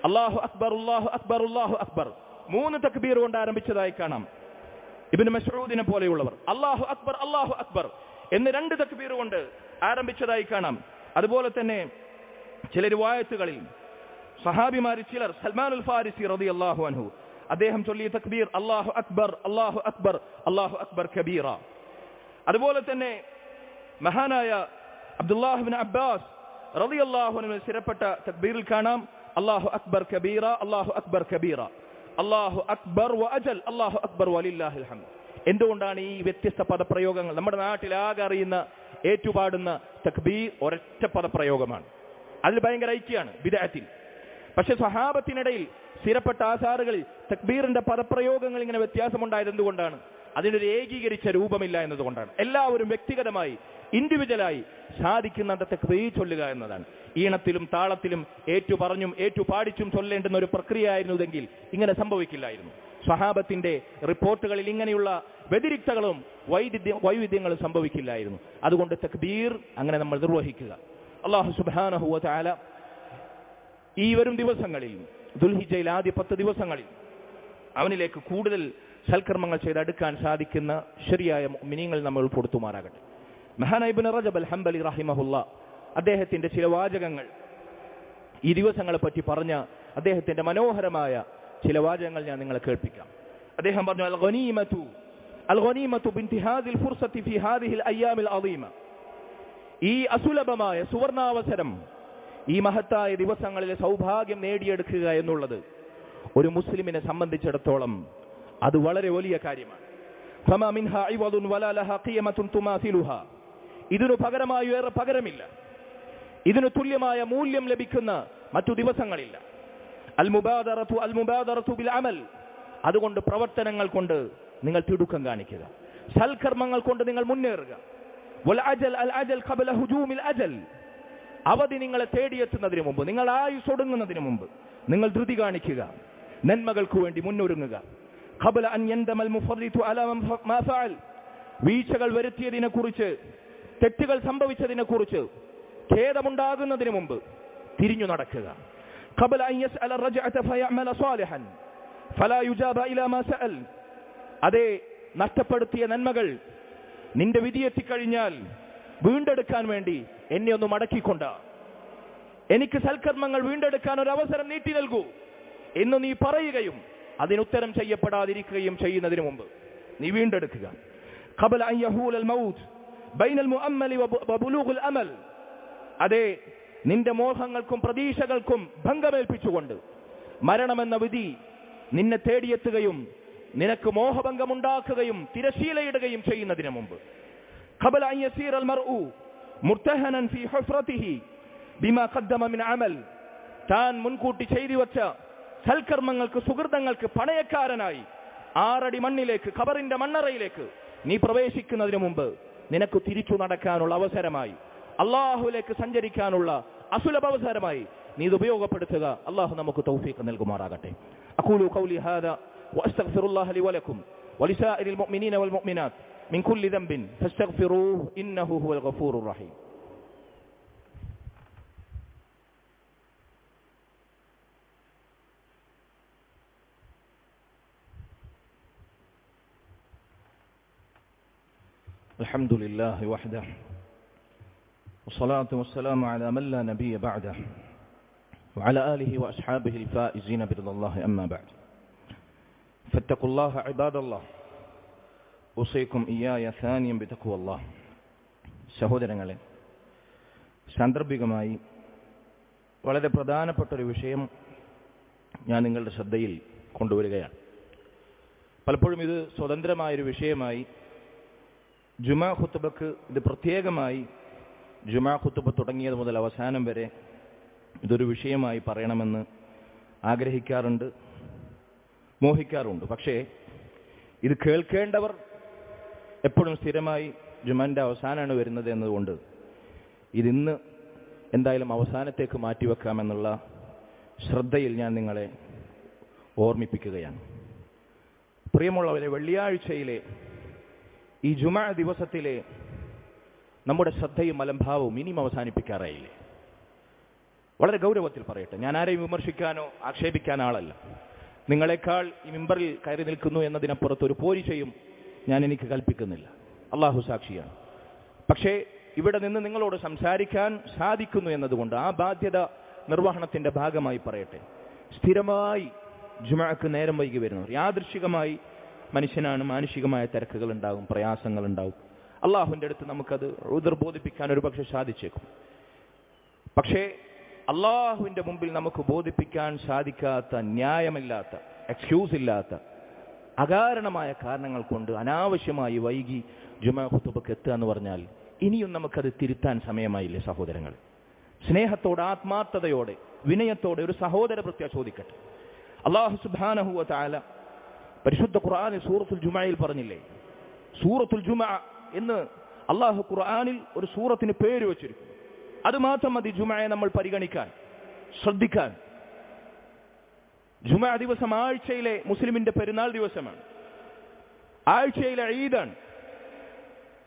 അല്ലാഹു അക്ബർ അല്ലാഹു അക്ബർ അല്ലാഹു അക്ബർ 3 തക്ബീർ കൊണ്ട് ആരംഭിച്ചതായി കാണാം. ഇബ്നു മസ്ഊദിനെ പോലെയുള്ളവർ അല്ലാഹു അക്ബർ എന്ന് 2 തക്ബീർ കൊണ്ട് ആരംഭിച്ചതായി കാണാം. അതുപോലെ തന്നെ ചില റിവായത്തുകളിൽ സഹാബിമാരിൽ ചിലർ, സൽമാനുൽ ഫാരിസി റളിയല്ലാഹു അൻഹു, അദ്ദേഹം ചൊല്ലിയ തക്ബീർ അല്ലാഹു അക്ബർ അല്ലാഹു അക്ബർ അല്ലാഹു അക്ബർ കബീറ. അതുപോലെ തന്നെ മഹാനായ അബ്ദുല്ലാഹ് ഇബ്നു അബ്ബാസ് റളിയല്ലാഹു അൻഹു സ്ഥിരപ്പെട്ട തക്ബീറിൽ കാണാം അല്ലാഹു അക്ബർ കബീറ അല്ലാഹു അക്ബർ കബീറ അല്ലാഹു അക്ബർ വഅജൽ അല്ലാഹു അക്ബർ വലില്ലാഹിൽ ഹംദ്. എന്തുകൊണ്ടാണ് ഈ വ്യത്യസ്ത പദപ്രയോഗങ്ങൾ? നമ്മുടെ നാട്ടിലാകെ അറിയുന്ന ഏറ്റുപാടുന്ന തക്ബീർ ഒരൊറ്റ പദപ്രയോഗമാണ്. അതിൽ ഭയങ്കര ഐക്യമാണ് ബിദ്അത്തിൽ. പക്ഷെ സ്വഹാബത്തിനിടയിൽ സ്ഥിരപ്പെട്ട ആസാറുകളിൽ തക്ബീറിന്റെ പദപ്രയോഗങ്ങൾ ഇങ്ങനെ വ്യത്യാസമുണ്ടായത് എന്തുകൊണ്ടാണ്? അതിനൊരു ഏകീകരിച്ച രൂപമില്ല എന്നതുകൊണ്ടാണ്. എല്ലാവരും വ്യക്തിഗതമായി, ഇൻഡിവിജ്വലായി സാധിക്കുന്ന തക്ബീർ ചൊല്ലുക എന്നതാണ്. ഈണത്തിലും താളത്തിലും ഏറ്റുപറഞ്ഞും ഏറ്റുപാടിച്ചും ചൊല്ലേണ്ടുന്ന ഒരു പ്രക്രിയ ആയിരുന്നുവെങ്കിൽ ഇങ്ങനെ സംഭവിക്കില്ലായിരുന്നു. സ്വഹാബത്തിന്റെ റിപ്പോർട്ടുകളിൽ ഇങ്ങനെയുള്ള വ്യതിരിക്തങ്ങളും വൈവിധ്യങ്ങളും സംഭവിക്കില്ലായിരുന്നു. അതുകൊണ്ട് തക്ബീർ അങ്ങനെ നമ്മൾ നിർവഹിക്കുക. അല്ലാഹു സുബ്ഹാനഹു വ തആല ഈ വരും ദിവസങ്ങളിൽ, ദുൽഹിജ്ജയിൽ ആദ്യ 10 ദിവസങ്ങളിൽ അവനിലേക്ക് കൂടുതൽ സൽക്കർമ്മങ്ങൾ ചെയ്തടുക്കാൻ സാധിക്കുന്ന ശരിയായ മുഅ്മിനീങ്ങൾ നമ്മൾ ഉൾപ്പെടുത്തുമാറാകട്ടെ. മഹാനായ ഇബ്നു റജബ് അൽ ഹംബലി റഹിമഹുല്ലാ അദ്ദേഹത്തിന്റെ ചില വാചകങ്ങൾ, ഈ ദിവസങ്ങളെ പറ്റി പറഞ്ഞ അദ്ദേഹത്തിന്റെ മനോഹരമായ ചില വാചകങ്ങൾ ഞാൻ നിങ്ങളെ കേൾപ്പിക്കാം. അദ്ദേഹം പറഞ്ഞു, അൽ ഗനീമതു ബിൻതിഹാദിൽ ഫുർസതി ഫി ഹാദിഹിൽ അയ്യാമിൽ അളീമ. ഈ അസുലഭമായ സുവർണാവസരം, ഈ മഹത്തായ ദിവസങ്ങളിലെ സൗഭാഗ്യം നേടിയെടുക്കുക എന്നുള്ളത് ഒരു മുസ്ലിമിനെ സംബന്ധിച്ചിടത്തോളം അത് വളരെ വലിയ കാര്യമാണ്. ഫമാ മിൻഹാ ഇവദുൻ വലാ ലഹാ ഖിയമത്തുൻ തുമാസിലുഹാ. ഇതിനു പകരമായി വേറെ പകരമില്ല, ഇതിനു തുല്യമായ മൂല്യം ലഭിക്കുന്ന മറ്റു ദിവസങ്ങളില്ല. അൽ മുബാദറതു ബിൽ അമൽ. അതുകൊണ്ട് പ്രവർത്തനങ്ങൾ കൊണ്ട് നിങ്ങൾ തിടുക്കം കാണിക്കുക, സൽക്കർമ്മങ്ങൾ കൊണ്ട് നിങ്ങൾ മുന്നേറുക. വൽ അജൽ ഖബല ഹുജൂമിൽ അജൽ. അവധി നിങ്ങളെ തേടിയെത്തുന്നതിന് മുമ്പ്, നിങ്ങൾ ആയുസ് ഒടുങ്ങുന്നതിന് മുമ്പ് നിങ്ങൾ ധൃതി കാണിക്കുക, നന്മകൾക്ക് വേണ്ടി മുന്നൊരുങ്ങുക. ഖബല അൻ യൻദമൽ മുഫർരിതു അലാ മാ ഫഅൽ. വീഴ്ചകൾ വരുത്തിയതിനെ കുറിച്ച്, തെറ്റുകൾ സംഭവിച്ചതിനെ കുറിച്ച് ഖേദമുണ്ടാകുന്നതിന് മുമ്പ് തിരിഞ്ഞു നടക്കുക. ഖബല അൻ യസ്അല റജഅത ഫയഅമല സാലിഹൻ ഫലാ യുജാബ ഇലാ മാ സഅൽ. അതേ, നഷ്ടപ്പെടുത്തിയ നന്മകൾ നിന്റെ വിധിയെത്തിക്കഴിഞ്ഞാൽ വീണ്ടെടുക്കാൻ വേണ്ടി എന്നെ ഒന്ന് മടക്കിക്കൊണ്ട, എനിക്ക് സൽക്കർമ്മങ്ങൾ വീണ്ടെടുക്കാൻ ഒരു അവസരം നീട്ടി നൽകൂ എന്ന് നീ പറയുകയും അതിനുത്തരം ചെയ്യപ്പെടാതിരിക്കുകയും ചെയ്യുന്നതിന് മുമ്പ് നീ വീണ്ടെടുക്കുക. ഖബല അൻ യഹൂലൽ മൗത്ത് ബൈനൽ മുഅമ്മലി വബുലൂഗുൽ അമൽ. അതേ, നിന്റെ മോഹങ്ങൾക്കും പ്രതീക്ഷകൾക്കും ഭംഗമേൽപ്പിച്ചുകൊണ്ട് മരണമെന്ന വിധി നിന്നെ തേടിയെത്തുകയും നിനക്ക് മോഹഭംഗമുണ്ടാക്കുകയും തിരശീലയിടുകയും ചെയ്യുന്നതിന് മുമ്പ്. ഖബല അൻ യസീറൽ മർഉ മുർതഹനൻ ഫീ ഹുഫ്റതിഹി ബിമാ ഖദ്ദമ മിൻ അമൽ. താൻ മുൻകൂട്ടി ചെയ്തു വച്ച സൽക്കർമ്മങ്ങൾക്ക്, സുഹൃതങ്ങൾക്ക് പണയക്കാരനായി 6 അടി മണ്ണിലേക്ക്, ഖബറിന്റെ മണ്ണറയിലേക്ക് നീ പ്രവേശിക്കുന്നതിന് മുമ്പ് നിനക്ക് തിരിച്ചു നടക്കാനുള്ള അവസരമായി, അള്ളാഹുലേക്ക് സഞ്ചരിക്കാനുള്ള അസുലഭ അവസരമായി നീ ഇത് ഉപയോഗപ്പെടുത്തുക. അള്ളാഹു നമുക്ക് തൗഫീഖ് നൽകുമാറാകട്ടെ. അഖൂലു ഖൗലി ഹാദാ വഅസ്തഗ്ഫിറുല്ലാഹ ലി വലക്കും വലിസാഇരിൽ മുഅ്മിനീന വൽ മുഅ്മിനാത്ത് മിൻ കുല്ലി ദംബിൻ ഫസ്തഗ്ഫിറൂഹു ഇന്നഹു ഹുവൽ ഗഫൂറുർ റഹീം. الحمد لله وحده والصلاة والسلام على من لا نبي بعده وعلى آله وأصحابه الفائزين برضا الله أما بعد فاتقوا الله عباد الله أوصيكم إياي ثانيا بتقوى الله. സഹോദരങ്ങളെ, സാന്ദർഭികമായി വളരെ പ്രധാനപ്പെട്ടൊരു വിഷയം ഞാൻ നിങ്ങളുടെ ശ്രദ്ധയിൽ കൊണ്ടുവരികയാണ്. പലപ്പോഴും ഇത് സ്വതന്ത്രമായൊരു വിഷയമായി ജുമാ ഖുത്ബക്ക്, ഇത് പ്രത്യേകമായി ജുമാ ഖുത്ബ തുടങ്ങിയത് മുതൽ അവസാനം വരെ ഇതൊരു വിഷയമായി പറയണമെന്ന് ആഗ്രഹിക്കാറുണ്ട്. മോഹിക്കാറുണ്ട്. പക്ഷേ ഇത് കേൾക്കേണ്ടവർ എപ്പോഴും സ്ഥിരമായി ജുമാന്റെ അവസാനമാണ് വരുന്നത് എന്നതുകൊണ്ട് ഇതിന്ന് എന്തായാലും അവസാനത്തേക്ക് മാറ്റിവെക്കാമെന്നുള്ള ശ്രദ്ധയിൽ ഞാൻ നിങ്ങളെ ഓർമ്മിപ്പിക്കുകയാണ്. പ്രിയമുള്ളവരെ, വെള്ളിയാഴ്ചയിലെ ഈ ജുമാ ദിവസത്തിലെ നമ്മുടെ ശ്രദ്ധയും അലംഭാവവും ഇനിയും അവസാനിപ്പിക്കാറായില്ലേ? വളരെ ഗൗരവത്തിൽ പറയട്ടെ, ഞാൻ ആരെയും വിമർശിക്കാനോ ആക്ഷേപിക്കാൻ ആളല്ല. നിങ്ങളെക്കാൾ ഈ മിമ്പറിൽ കയറി നിൽക്കുന്നു എന്നതിനപ്പുറത്ത് ഒരു പോരിശയും ഞാൻ എനിക്ക് കൽപ്പിക്കുന്നില്ല, അള്ളാഹു സാക്ഷിയാണ്. പക്ഷേ ഇവിടെ നിന്ന് നിങ്ങളോട് സംസാരിക്കാൻ സാധിക്കുന്നു എന്നതുകൊണ്ട് ആ ബാധ്യത നിർവഹണത്തിന്റെ ഭാഗമായി പറയട്ടെ. സ്ഥിരമായി ജുമഅക്ക് നേരം വൈകി വരുന്നവർ, യാദൃശ്ചികമായി മനുഷ്യനാണ്, മാനുഷികമായ തിരക്കുകൾ ഉണ്ടാകും, പ്രയാസങ്ങൾ ഉണ്ടാകും. അള്ളാഹുവിൻ്റെ അടുത്ത് നമുക്കത് ഉദർ ബോധിപ്പിക്കാൻ ഒരു പക്ഷെ സാധിച്ചേക്കും. പക്ഷേ അള്ളാഹുവിൻ്റെ മുമ്പിൽ നമുക്ക് ബോധിപ്പിക്കാൻ സാധിക്കാത്ത, ന്യായമില്ലാത്ത, എക്സ്ക്യൂസ് ഇല്ലാത്ത അകാരണമായ കാരണങ്ങൾ കൊണ്ട് അനാവശ്യമായി വൈകി ജുമാ ഖുതുബക്ക് എത്തുക എന്ന് പറഞ്ഞാൽ ഇനിയും നമുക്കത് തിരുത്താൻ സമയമായില്ലേ സഹോദരങ്ങൾ? സ്നേഹത്തോടെ, ആത്മാർത്ഥതയോടെ, വിനയത്തോടെ ഒരു സഹോദര പ്രത്യ ചോദിക്കട്ടെ. അല്ലാഹു സുബ്ഹാനഹു വ തആല പരിശുദ്ധ ഖുർആനിൽ സൂറത്തുൽ ജുമഅയിൽ പറഞ്ഞില്ലേ? സൂറത്തുൽ ജുമഅ എന്ന് അല്ലാഹു ഖുർആനിൽ ഒരു സൂറത്തിന് പേര് വെച്ചിരിക്കുന്നു. അത് മാത്രം മതി ജുമഅയെ നമ്മൾ പരിഗണിക്കാൻ, ശ്രദ്ധിക്കാൻ. ജുമഅ ദിവസം ആഴ്ചയിലെ മുസ്ലിമിന്റെ പെരുന്നാൾ ദിവസമാണ്, ആഴ്ചയിലെ ഈദാണ്,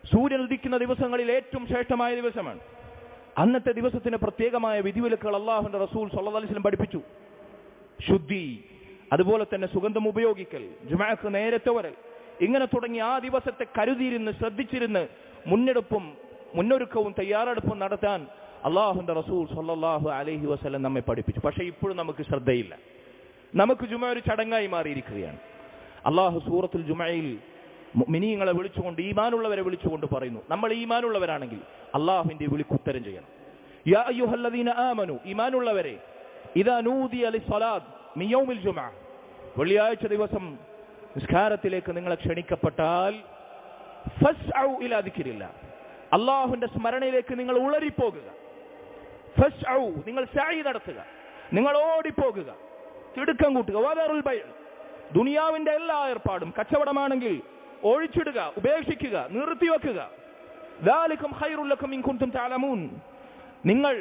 സൂര്യൻ ഉദിക്കുന്ന ദിവസങ്ങളിൽ ഏറ്റവും ശ്രേഷ്ഠമായ ദിവസമാണ്. അന്നത്തെ ദിവസത്തിന് പ്രത്യേകമായ വിധിവിലക്കുകൾ അല്ലാഹുവിന്റെ റസൂൽ സ്വല്ലല്ലാഹു അലൈഹി വസല്ലം പഠിപ്പിച്ചു. ശുദ്ധി, അതുപോലെ തന്നെ സുഗന്ധം ഉപയോഗിക്കൽ, ജുമഅക്ക് നേരത്തെ വരൽ, ഇങ്ങനെ തുടങ്ങി ആ ദിവസത്തെ കരുതിയിരുന്ന് ശ്രദ്ധിച്ചിരുന്ന് മുന്നൊരുക്കവും തയ്യാറെടുപ്പും നടത്താൻ അല്ലാഹുവിന്റെ റസൂൽ സ്വല്ലല്ലാഹു അലൈഹി വസല്ലം നമ്മെ പഠിപ്പിച്ചു. പക്ഷേ ഇപ്പോഴും നമുക്ക് ശ്രദ്ധയില്ല. നമുക്ക് ജുമഅ ഒരു ചടങ്ങായി മാറിയിരിക്കുകയാണ്. അല്ലാഹു സൂറത്തുൽ ജുമഅയിൽ മുഅ്മിനീങ്ങളെ വിളിച്ചുകൊണ്ട്, ഈമാനുള്ളവരെ വിളിച്ചുകൊണ്ട് പറയുന്നു, നമ്മൾ ഈമാനുള്ളവരാണെങ്കിൽ അല്ലാഹുവിന്റെ വിളിക്ക് ഉത്തരം ചെയ്യണം. യാ അയ്യുഹല്ലദീന ആമനു, ഈമാനുള്ളവരെ, ഇദാ നൂദിയ ലിസ്സലാത്ത് മിൻ യൗമിൽ ജുമഅ, വെള്ളിയാഴ്ച ദിവസം നിസ്കാരത്തിലേക്ക് നിങ്ങളെ ക്ഷണിക്കപ്പെട്ടാൽ ഫസ്ഔ ഇലാ ദിക്രില്ലാ, അല്ലാഹുവിന്റെ സ്മരണയിലേക്ക് നിങ്ങൾ ഉളറിപ്പോകുക. ഫസ്ഔ, നിങ്ങൾ സഅയ് നടത്തുക, നിങ്ങൾ ഓടിപ്പോകുക, തിടുക്കം കൂട്ടുക. വദറുൽ ബൈഅ, ദുനിയാവിന്റെ എല്ലാ ഏർപ്പാടും, കച്ചവടമാണെങ്കിൽ ഒഴിച്ചിടുക, ഉപേക്ഷിക്കുക, നിർത്തിവെക്കുക. ദാലികും ഖൈറുൽ ലക്കും ഇൻ കുൻതും തഅലമൂൻ, നിങ്ങൾ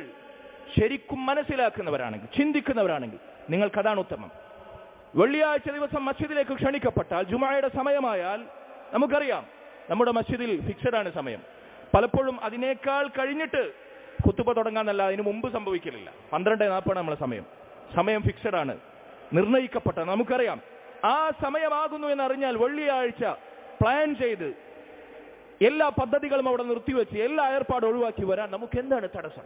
ശരിക്കും മനസ്സിലാക്കുന്നവരാണെങ്കിൽ, ചിന്തിക്കുന്നവരാണെങ്കിൽ നിങ്ങൾക്കതാണ് ഉത്തമം. വെള്ളിയാഴ്ച ദിവസം മസ്ജിദിലേക്ക് ക്ഷണിക്കപ്പെട്ടാൽ, ജുമഅയുടെ സമയമായാൽ, നമുക്കറിയാം നമ്മുടെ മസ്ജിദിൽ ഫിക്സഡ് ആണ് സമയം. പലപ്പോഴും അതിനേക്കാൾ കഴിഞ്ഞിട്ട് ഖുതുബ തുടങ്ങാന്നല്ല, അതിന് മുമ്പ് സംഭവിക്കലില്ല. 12:40 നമ്മളെ സമയം ഫിക്സഡ് ആണ്, നിർണയിക്കപ്പെട്ട. നമുക്കറിയാം ആ സമയമാകുന്നു എന്നറിഞ്ഞാൽ വെള്ളിയാഴ്ച പ്ലാൻ ചെയ്ത് എല്ലാ പദ്ധതികളും അവിടെ നിർത്തിവെച്ച് എല്ലാ ഏർപ്പാടും ഒഴിവാക്കി വരാൻ നമുക്ക് എന്താണ് തടസ്സം?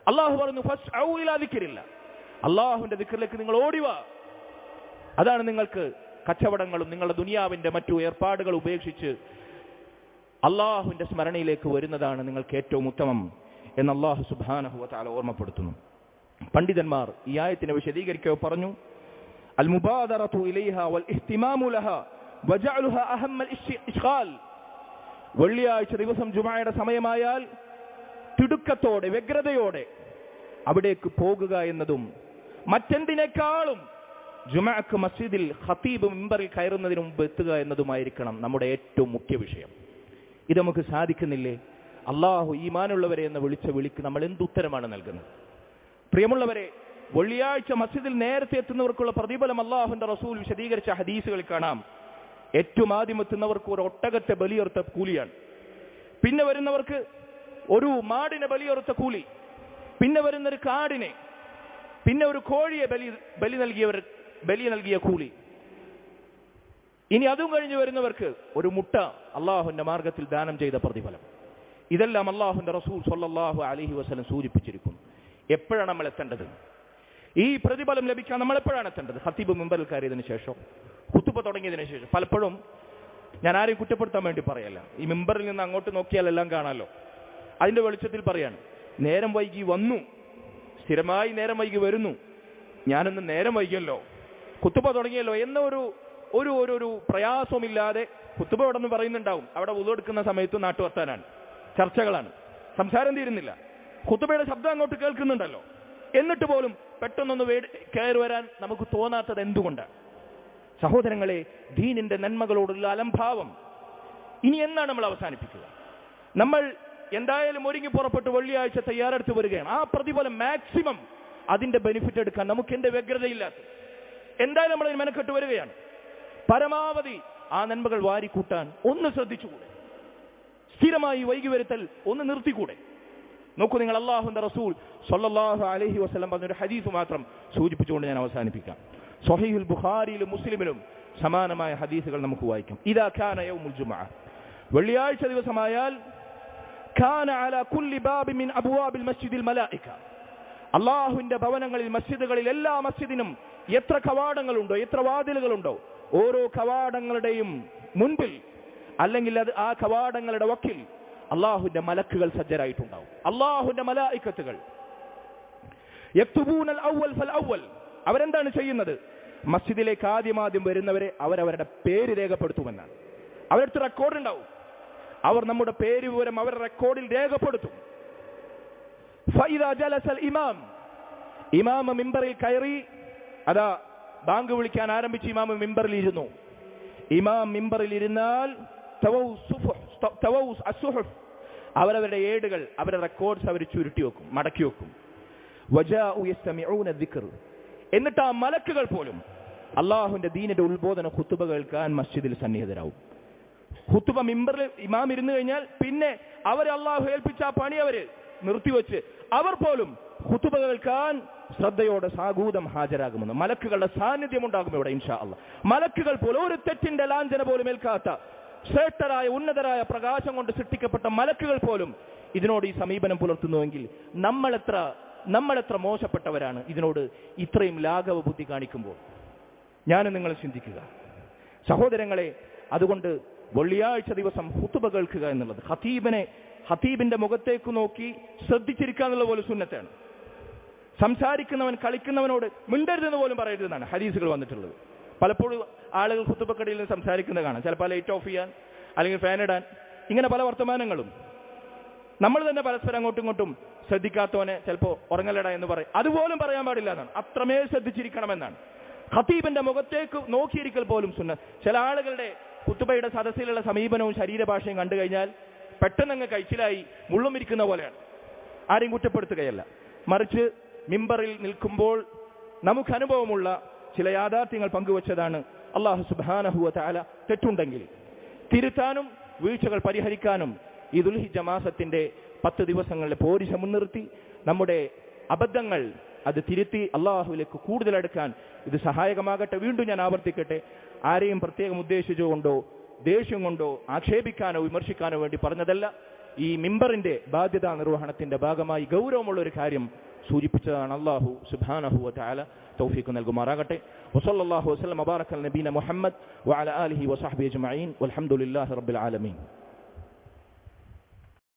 അല്ലാഹു പറഞ്ഞു ഫസ്ഔ ഇലാ ദിക്രില്ലാ, അല്ലാഹുവിന്റെ ദിക്റിലേക്ക് നിങ്ങൾ ഓടിവാ. അതാണ് നിങ്ങൾക്ക് കച്ചവടങ്ങളും നിങ്ങളുടെ ദുനിയാവിന്റെ മറ്റു ഏർപ്പാടുകൾ ഉപേക്ഷിച്ച് അല്ലാഹുവിന്റെ സ്മരണയിലേക്ക് വരുന്നതാണ് നിങ്ങൾക്ക് ഏറ്റവും ഉത്തമം എന്ന് അല്ലാഹു സുബ്ഹാനഹു വ തആല ഓർമ്മപ്പെടുത്തുന്നു. പണ്ഡിതന്മാർ ഈ ആയത്തിനെ വിശദീകരിക്കുക പറഞ്ഞു, അൽ മുബാദറതു ഇലൈഹാ വൽ ഇഹ്തിമാമു ലഹാ വജഅലുഹാ അഹമ്മൽ ഇശ്ഗാൽ, വെള്ളിയാഴ്ച ദിവസം ജുമഅയുടെ സമയമായാൽ തിടുക്കത്തോടെ, വ്യഗ്രതയോടെ അവിടേക്ക് പോകുക എന്നതും മറ്റെന്തിനേക്കാളും ജുമഅക്ക് മസ്ജിദിൽ ഖതീബ് മിമ്പറിൽ കയറുന്നതിന് മുമ്പ് എത്തുക എന്നതുമായിരിക്കണം നമ്മുടെ ഏറ്റവും മുഖ്യ വിഷയം. ഇത് നമുക്ക് സാധിക്കുന്നില്ലേ? അല്ലാഹു ഈമാനുള്ളവരെ എന്ന് വിളിച്ച വിളിക്ക് നമ്മൾ എന്തുത്തരമാണ് നൽകുന്നത്? പ്രിയമുള്ളവരെ, വെള്ളിയാഴ്ച മസ്ജിദിൽ നേരത്തെ എത്തുന്നവർക്കുള്ള പ്രതിഫലം അല്ലാഹുവിന്റെ റസൂൽ വിശദീകരിച്ച ഹദീസുകളിൽ കാണാം. ഏറ്റവും ആദ്യം എത്തുന്നവർക്ക് ഒരു ഒട്ടകത്തെ ബലിയറുത്ത കൂലിയാണ്, പിന്നെ വരുന്നവർക്ക് ഒരു മാടിനെ ബലിയറുത്ത കൂലി, പിന്നെ വരുന്നൊരു കാടിനെ, പിന്നെ ഒരു കോഴിയെ ബലി നൽകിയ കൂലി, ഇനി അതും കഴിഞ്ഞ് വരുന്നവർക്ക് ഒരു മുട്ട അള്ളാഹുവിന്റെ മാർഗത്തിൽ ദാനം ചെയ്ത പ്രതിഫലം. ഇതെല്ലാം അള്ളാഹുവിന്റെ റസൂൽ സ്വല്ലല്ലാഹു അലൈഹി വസല്ലം സൂചിപ്പിച്ചിരിക്കുന്നു. എപ്പോഴാണ് നമ്മൾ എത്തേണ്ടത്? ഈ പ്രതിഫലം ലഭിക്കാൻ നമ്മൾ എപ്പോഴാണ് എത്തേണ്ടത്? ഖതീബ് മിമ്പറിൽ കയറിയതിനു ശേഷം, ഖുതുബ തുടങ്ങിയതിനു ശേഷം. പലപ്പോഴും ഞാൻ ആരെയും കുറ്റപ്പെടുത്താൻ വേണ്ടി പറയല്ല, ഈ മിമ്പറിൽ നിന്ന് അങ്ങോട്ട് നോക്കിയാൽ എല്ലാം കാണാമല്ലോ. അതിന്റെ വെളിച്ചത്തിൽ പറയാണ്, നേരം വൈകി വന്നു, സ്ഥിരമായി നേരം വൈകി വരുന്നു, ഞാനൊന്ന് നേരം വൈകിയല്ലോ, ഖുതുബ തുടങ്ങിയല്ലോ എന്ന ഒരു പ്രയാസമില്ലാതെ ഖുതുബ അവിടെ നിന്ന് പറയുന്നുണ്ടാവും. അവിടെ വുളു എടുക്കുന്ന സമയത്ത് നാട്ടുവർത്താനാണ്, ചർച്ചകളാണ്, സംസാരം തീരുന്നില്ല, ഖുതുബയുടെ ശബ്ദം അങ്ങോട്ട് കേൾക്കുന്നുണ്ടല്ലോ. എന്നിട്ട് പോലും പെട്ടെന്നൊന്ന് കയറി വരാൻ നമുക്ക് തോന്നാത്തത് എന്തുകൊണ്ടാണ്? സഹോദരങ്ങളെ, ദീനിന്റെ നന്മകളോടുള്ള അലംഭാവം ഇനി എന്നാണ് നമ്മൾ അവസാനിപ്പിക്കുക? നമ്മൾ എന്തായാലും ഒരുങ്ങി പുറപ്പെട്ട് വെള്ളിയാഴ്ച തയ്യാറെടുത്ത് വരികയാണ്. ആ പ്രതിഫലം മാക്സിമം അതിന്റെ ബെനിഫിറ്റ് എടുക്കാൻ നമുക്ക് എന്റെ വ്യഗ്രതയില്ലാത്ത എന്തായാലും നമ്മൾ മെനക്കെട്ട് വരികയാണ്. പരമാവധി ആ നന്മകൾ വാരിക്കൂട്ടാൻ ഒന്ന് ശ്രദ്ധിച്ചുകൂടെ? സ്ഥിരമായി വൈകി വരുത്തൽ ഒന്ന് നിർത്തിക്കൂടെ? നോക്കൂ, നിങ്ങൾ അല്ലാഹുവിന്റെ റസൂൽ സ്വല്ലല്ലാഹു അലൈഹി വസല്ലം പറഞ്ഞൊരു ഹദീസ് മാത്രം സൂചിപ്പിച്ചുകൊണ്ട് ഞാൻ അവസാനിപ്പിക്കാം. സ്വഹീഹുൽ ബുഖാരിയിലും മുസ്ലിമിലും സമാനമായ ഹദീസുകൾ നമുക്ക് വായിക്കാം. ഇദാ കാന യൗമുൽ ജുമുഅ, വെള്ളിയാഴ്ച ദിവസമായാൽ, കാന അലാ കുല്ലി ബാബി മിൻ അബ്വാബിൽ മസ്ജിദിൽ മലായിക, അല്ലാഹുവിന്റെ ഭവനങ്ങളിൽ, മസ്ജിദുകളിൽ, എല്ലാ മസ്ജിദിനും എത്ര കവാടങ്ങളുണ്ടോ, എത്ര വാതിലുകളുണ്ടോ, ഓരോ കവാടങ്ങളുടെയും മുൻപിൽ അല്ലെങ്കിൽ ആ കവാടങ്ങളുടെ വക്കിൽ അല്ലാഹുവിന്റെ മലക്കുകൾ സജ്ജരായിട്ടുണ്ടാവും. അല്ലാഹുവിന്റെ മലായികത്തുകൾ യക്തുബൂനൽ അവ്വൽ ഫൽ അവ്വൽ, അവരെന്താണ് ചെയ്യുന്നത്? മസ്ജിദിലേക്ക് ആദ്യം വരുന്നവരെ അവരവരുടെ പേര് രേഖപ്പെടുത്തുമെന്നാണ്. അവരടുത്ത് റെക്കോർഡ് ഉണ്ടാവും. അവർ നമ്മുടെ പേര് വിവരം അവരുടെ റെക്കോർഡിൽ രേഖപ്പെടുത്തും. ഫഇദാ ജലസൽ ഇമാം, ഇമാം മിമ്പറിൽ കയറി, അതാ ബാങ്ക് വിളിക്കാൻ ആരംഭിച്ച് ഇമാം മിമ്പറിൽ ഇരുന്നു. ഇമാം മിമ്പറിൽ ഇരുന്നാൽ അവരവരുടെ ഏടുകൾ, അവരുടെ റെക്കോർഡ്സ് അവർ ചുരുട്ടി വെക്കും, മടക്കി വെക്കും. വജാഉ യസ്തമിഊന ദിക്ർ, എന്നിട്ട് ആ മലക്കുകൾ പോലും അള്ളാഹുവിന്റെ ദീനിന്റെ ഉത്ബോധന ഖുതുബ കേൾക്കാൻ മസ്ജിദിൽ സന്നിഹിതരാവും. ഖുതുബ മിമ്പറിൽ ഇമാം ഇരുന്നു കഴിഞ്ഞാൽ പിന്നെ അവർ അള്ളാഹു ഏൽപ്പിച്ച ആ പണി അവര് നിർത്തിവെച്ച് അവർ പോലും ഖുതുബ കേൾക്കാൻ ശ്രദ്ധയോടെ സാഗൂതം ഹാജരാകുമെന്ന്. മലക്കുകളുടെ സാന്നിധ്യം ഉണ്ടാകും ഇവിടെ ഇൻഷാ അല്ലാഹ്. മലക്കുകൾ പോലും ഒരു തെറ്റിന്റെ ലാഞ്ചന പോലും ഏൽക്കാത്ത ശ്രേഷ്ഠരായ ഉന്നതരായ പ്രകാശം കൊണ്ട് സൃഷ്ടിക്കപ്പെട്ട മലക്കുകൾ പോലും ഇതിനോട് ഈ സമീപനം പുലർത്തുന്നുവെങ്കിൽ നമ്മളെത്ര മോശപ്പെട്ടവരാണ് ഇതിനോട് ഇത്രയും ലാഘവ ബുദ്ധി കാണിക്കുമ്പോൾ. ഞാനും നിങ്ങൾ ചിന്തിക്കുക സഹോദരങ്ങളെ. അതുകൊണ്ട് വെള്ളിയാഴ്ച ദിവസം ഖുതുബ കേൾക്കുക എന്നുള്ളത് ഖതീബിന്റെ മുഖത്തേക്ക് നോക്കി ശ്രദ്ധിച്ചിരിക്കുക എന്നുള്ള പോലെ സുന്നത്താണ്. സംസാരിക്കുന്നവൻ കളിക്കുന്നവനോട് മിണ്ടരുതെന്ന് പോലും പറയരുതെന്നാണ് ഹദീസുകൾ വന്നിട്ടുള്ളത്. പലപ്പോഴും ആളുകൾ ഖുതുബക്കടിയിൽ നിന്ന് സംസാരിക്കുന്നത് കാണാം. ചിലപ്പോൾ ലൈറ്റ് ഓഫ് ചെയ്യാൻ അല്ലെങ്കിൽ ഫാൻ ഇടാൻ, ഇങ്ങനെ പല വർത്തമാനങ്ങളും. നമ്മൾ തന്നെ പരസ്പരം അങ്ങോട്ടും ഇങ്ങോട്ടും ശ്രദ്ധിക്കാത്തവനെ ചിലപ്പോൾ ഉറങ്ങലട എന്ന് പറയും. അതുപോലും പറയാൻ പാടില്ല എന്നാണ്. അത്രമേൽ ശ്രദ്ധിച്ചിരിക്കണമെന്നാണ്. ഖതീബിന്റെ മുഖത്തേക്ക് നോക്കിയിരിക്കൽ പോലും സുന്ന. ചില ആളുകളുടെ ഖുതുബയുടെ സദസ്സിലുള്ള സമീപനവും ശരീരഭാഷയും കണ്ടു കഴിഞ്ഞാൽ പെട്ടെന്ന് കഴിച്ചിലായി മുള്ളും ഇരിക്കുന്ന പോലെയാണ്. ആരെയും കുറ്റപ്പെടുത്തുകയല്ല, മറിച്ച് മിമ്പറിൽ നിൽക്കുമ്പോൾ നമുക്ക് അനുഭവമുള്ള ചില യാഥാർത്ഥ്യങ്ങൾ പങ്കുവച്ചതാണ്. അല്ലാഹു സുബ്ഹാനഹു വ തആല തെറ്റുണ്ടെങ്കിൽ തിരുത്താനും വീഴ്ചകൾ പരിഹരിക്കാനും ഈ ദുൽഹിജ്ജ മാസത്തിന്റെ 10 ദിവസങ്ങളിലെ പോരിശ മുൻനിർത്തി നമ്മുടെ അബദ്ധങ്ങൾ അത് തിരുത്തി അള്ളാഹുവിലേക്ക് കൂടുതൽ അടുക്കാൻ ഇത് സഹായകമാകട്ടെ. വീണ്ടും ഞാൻ ആവർത്തിക്കട്ടെ, ആരെയും പ്രത്യേകം ഉദ്ദേശിച്ചുകൊണ്ടോ ദേഷ്യം കൊണ്ടോ ആക്ഷേപിക്കാനോ വിമർശിക്കാനോ വേണ്ടി പറഞ്ഞതല്ല. ഈ മിമ്പറിന്റെ ബാധ്യതാ നിർവഹണത്തിന്റെ ഭാഗമായി ഗൗരവമുള്ള ഒരു കാര്യം സൂചിപ്പിച്ചതാണ്. അല്ലാഹു സുബ്ഹാനഹു വ തആല തൗഫീഖ് നൽകുമാറാകട്ടെ. വസല്ലല്ലാഹു വസല്ലം വബാറക അല നബീന മുഹമ്മദ് വഅല ആലിഹി വസഹ്ബിഹി അജ്മഈൻ വൽഹംദുലില്ലാഹി റബ്ബിൽ ആലമീൻ.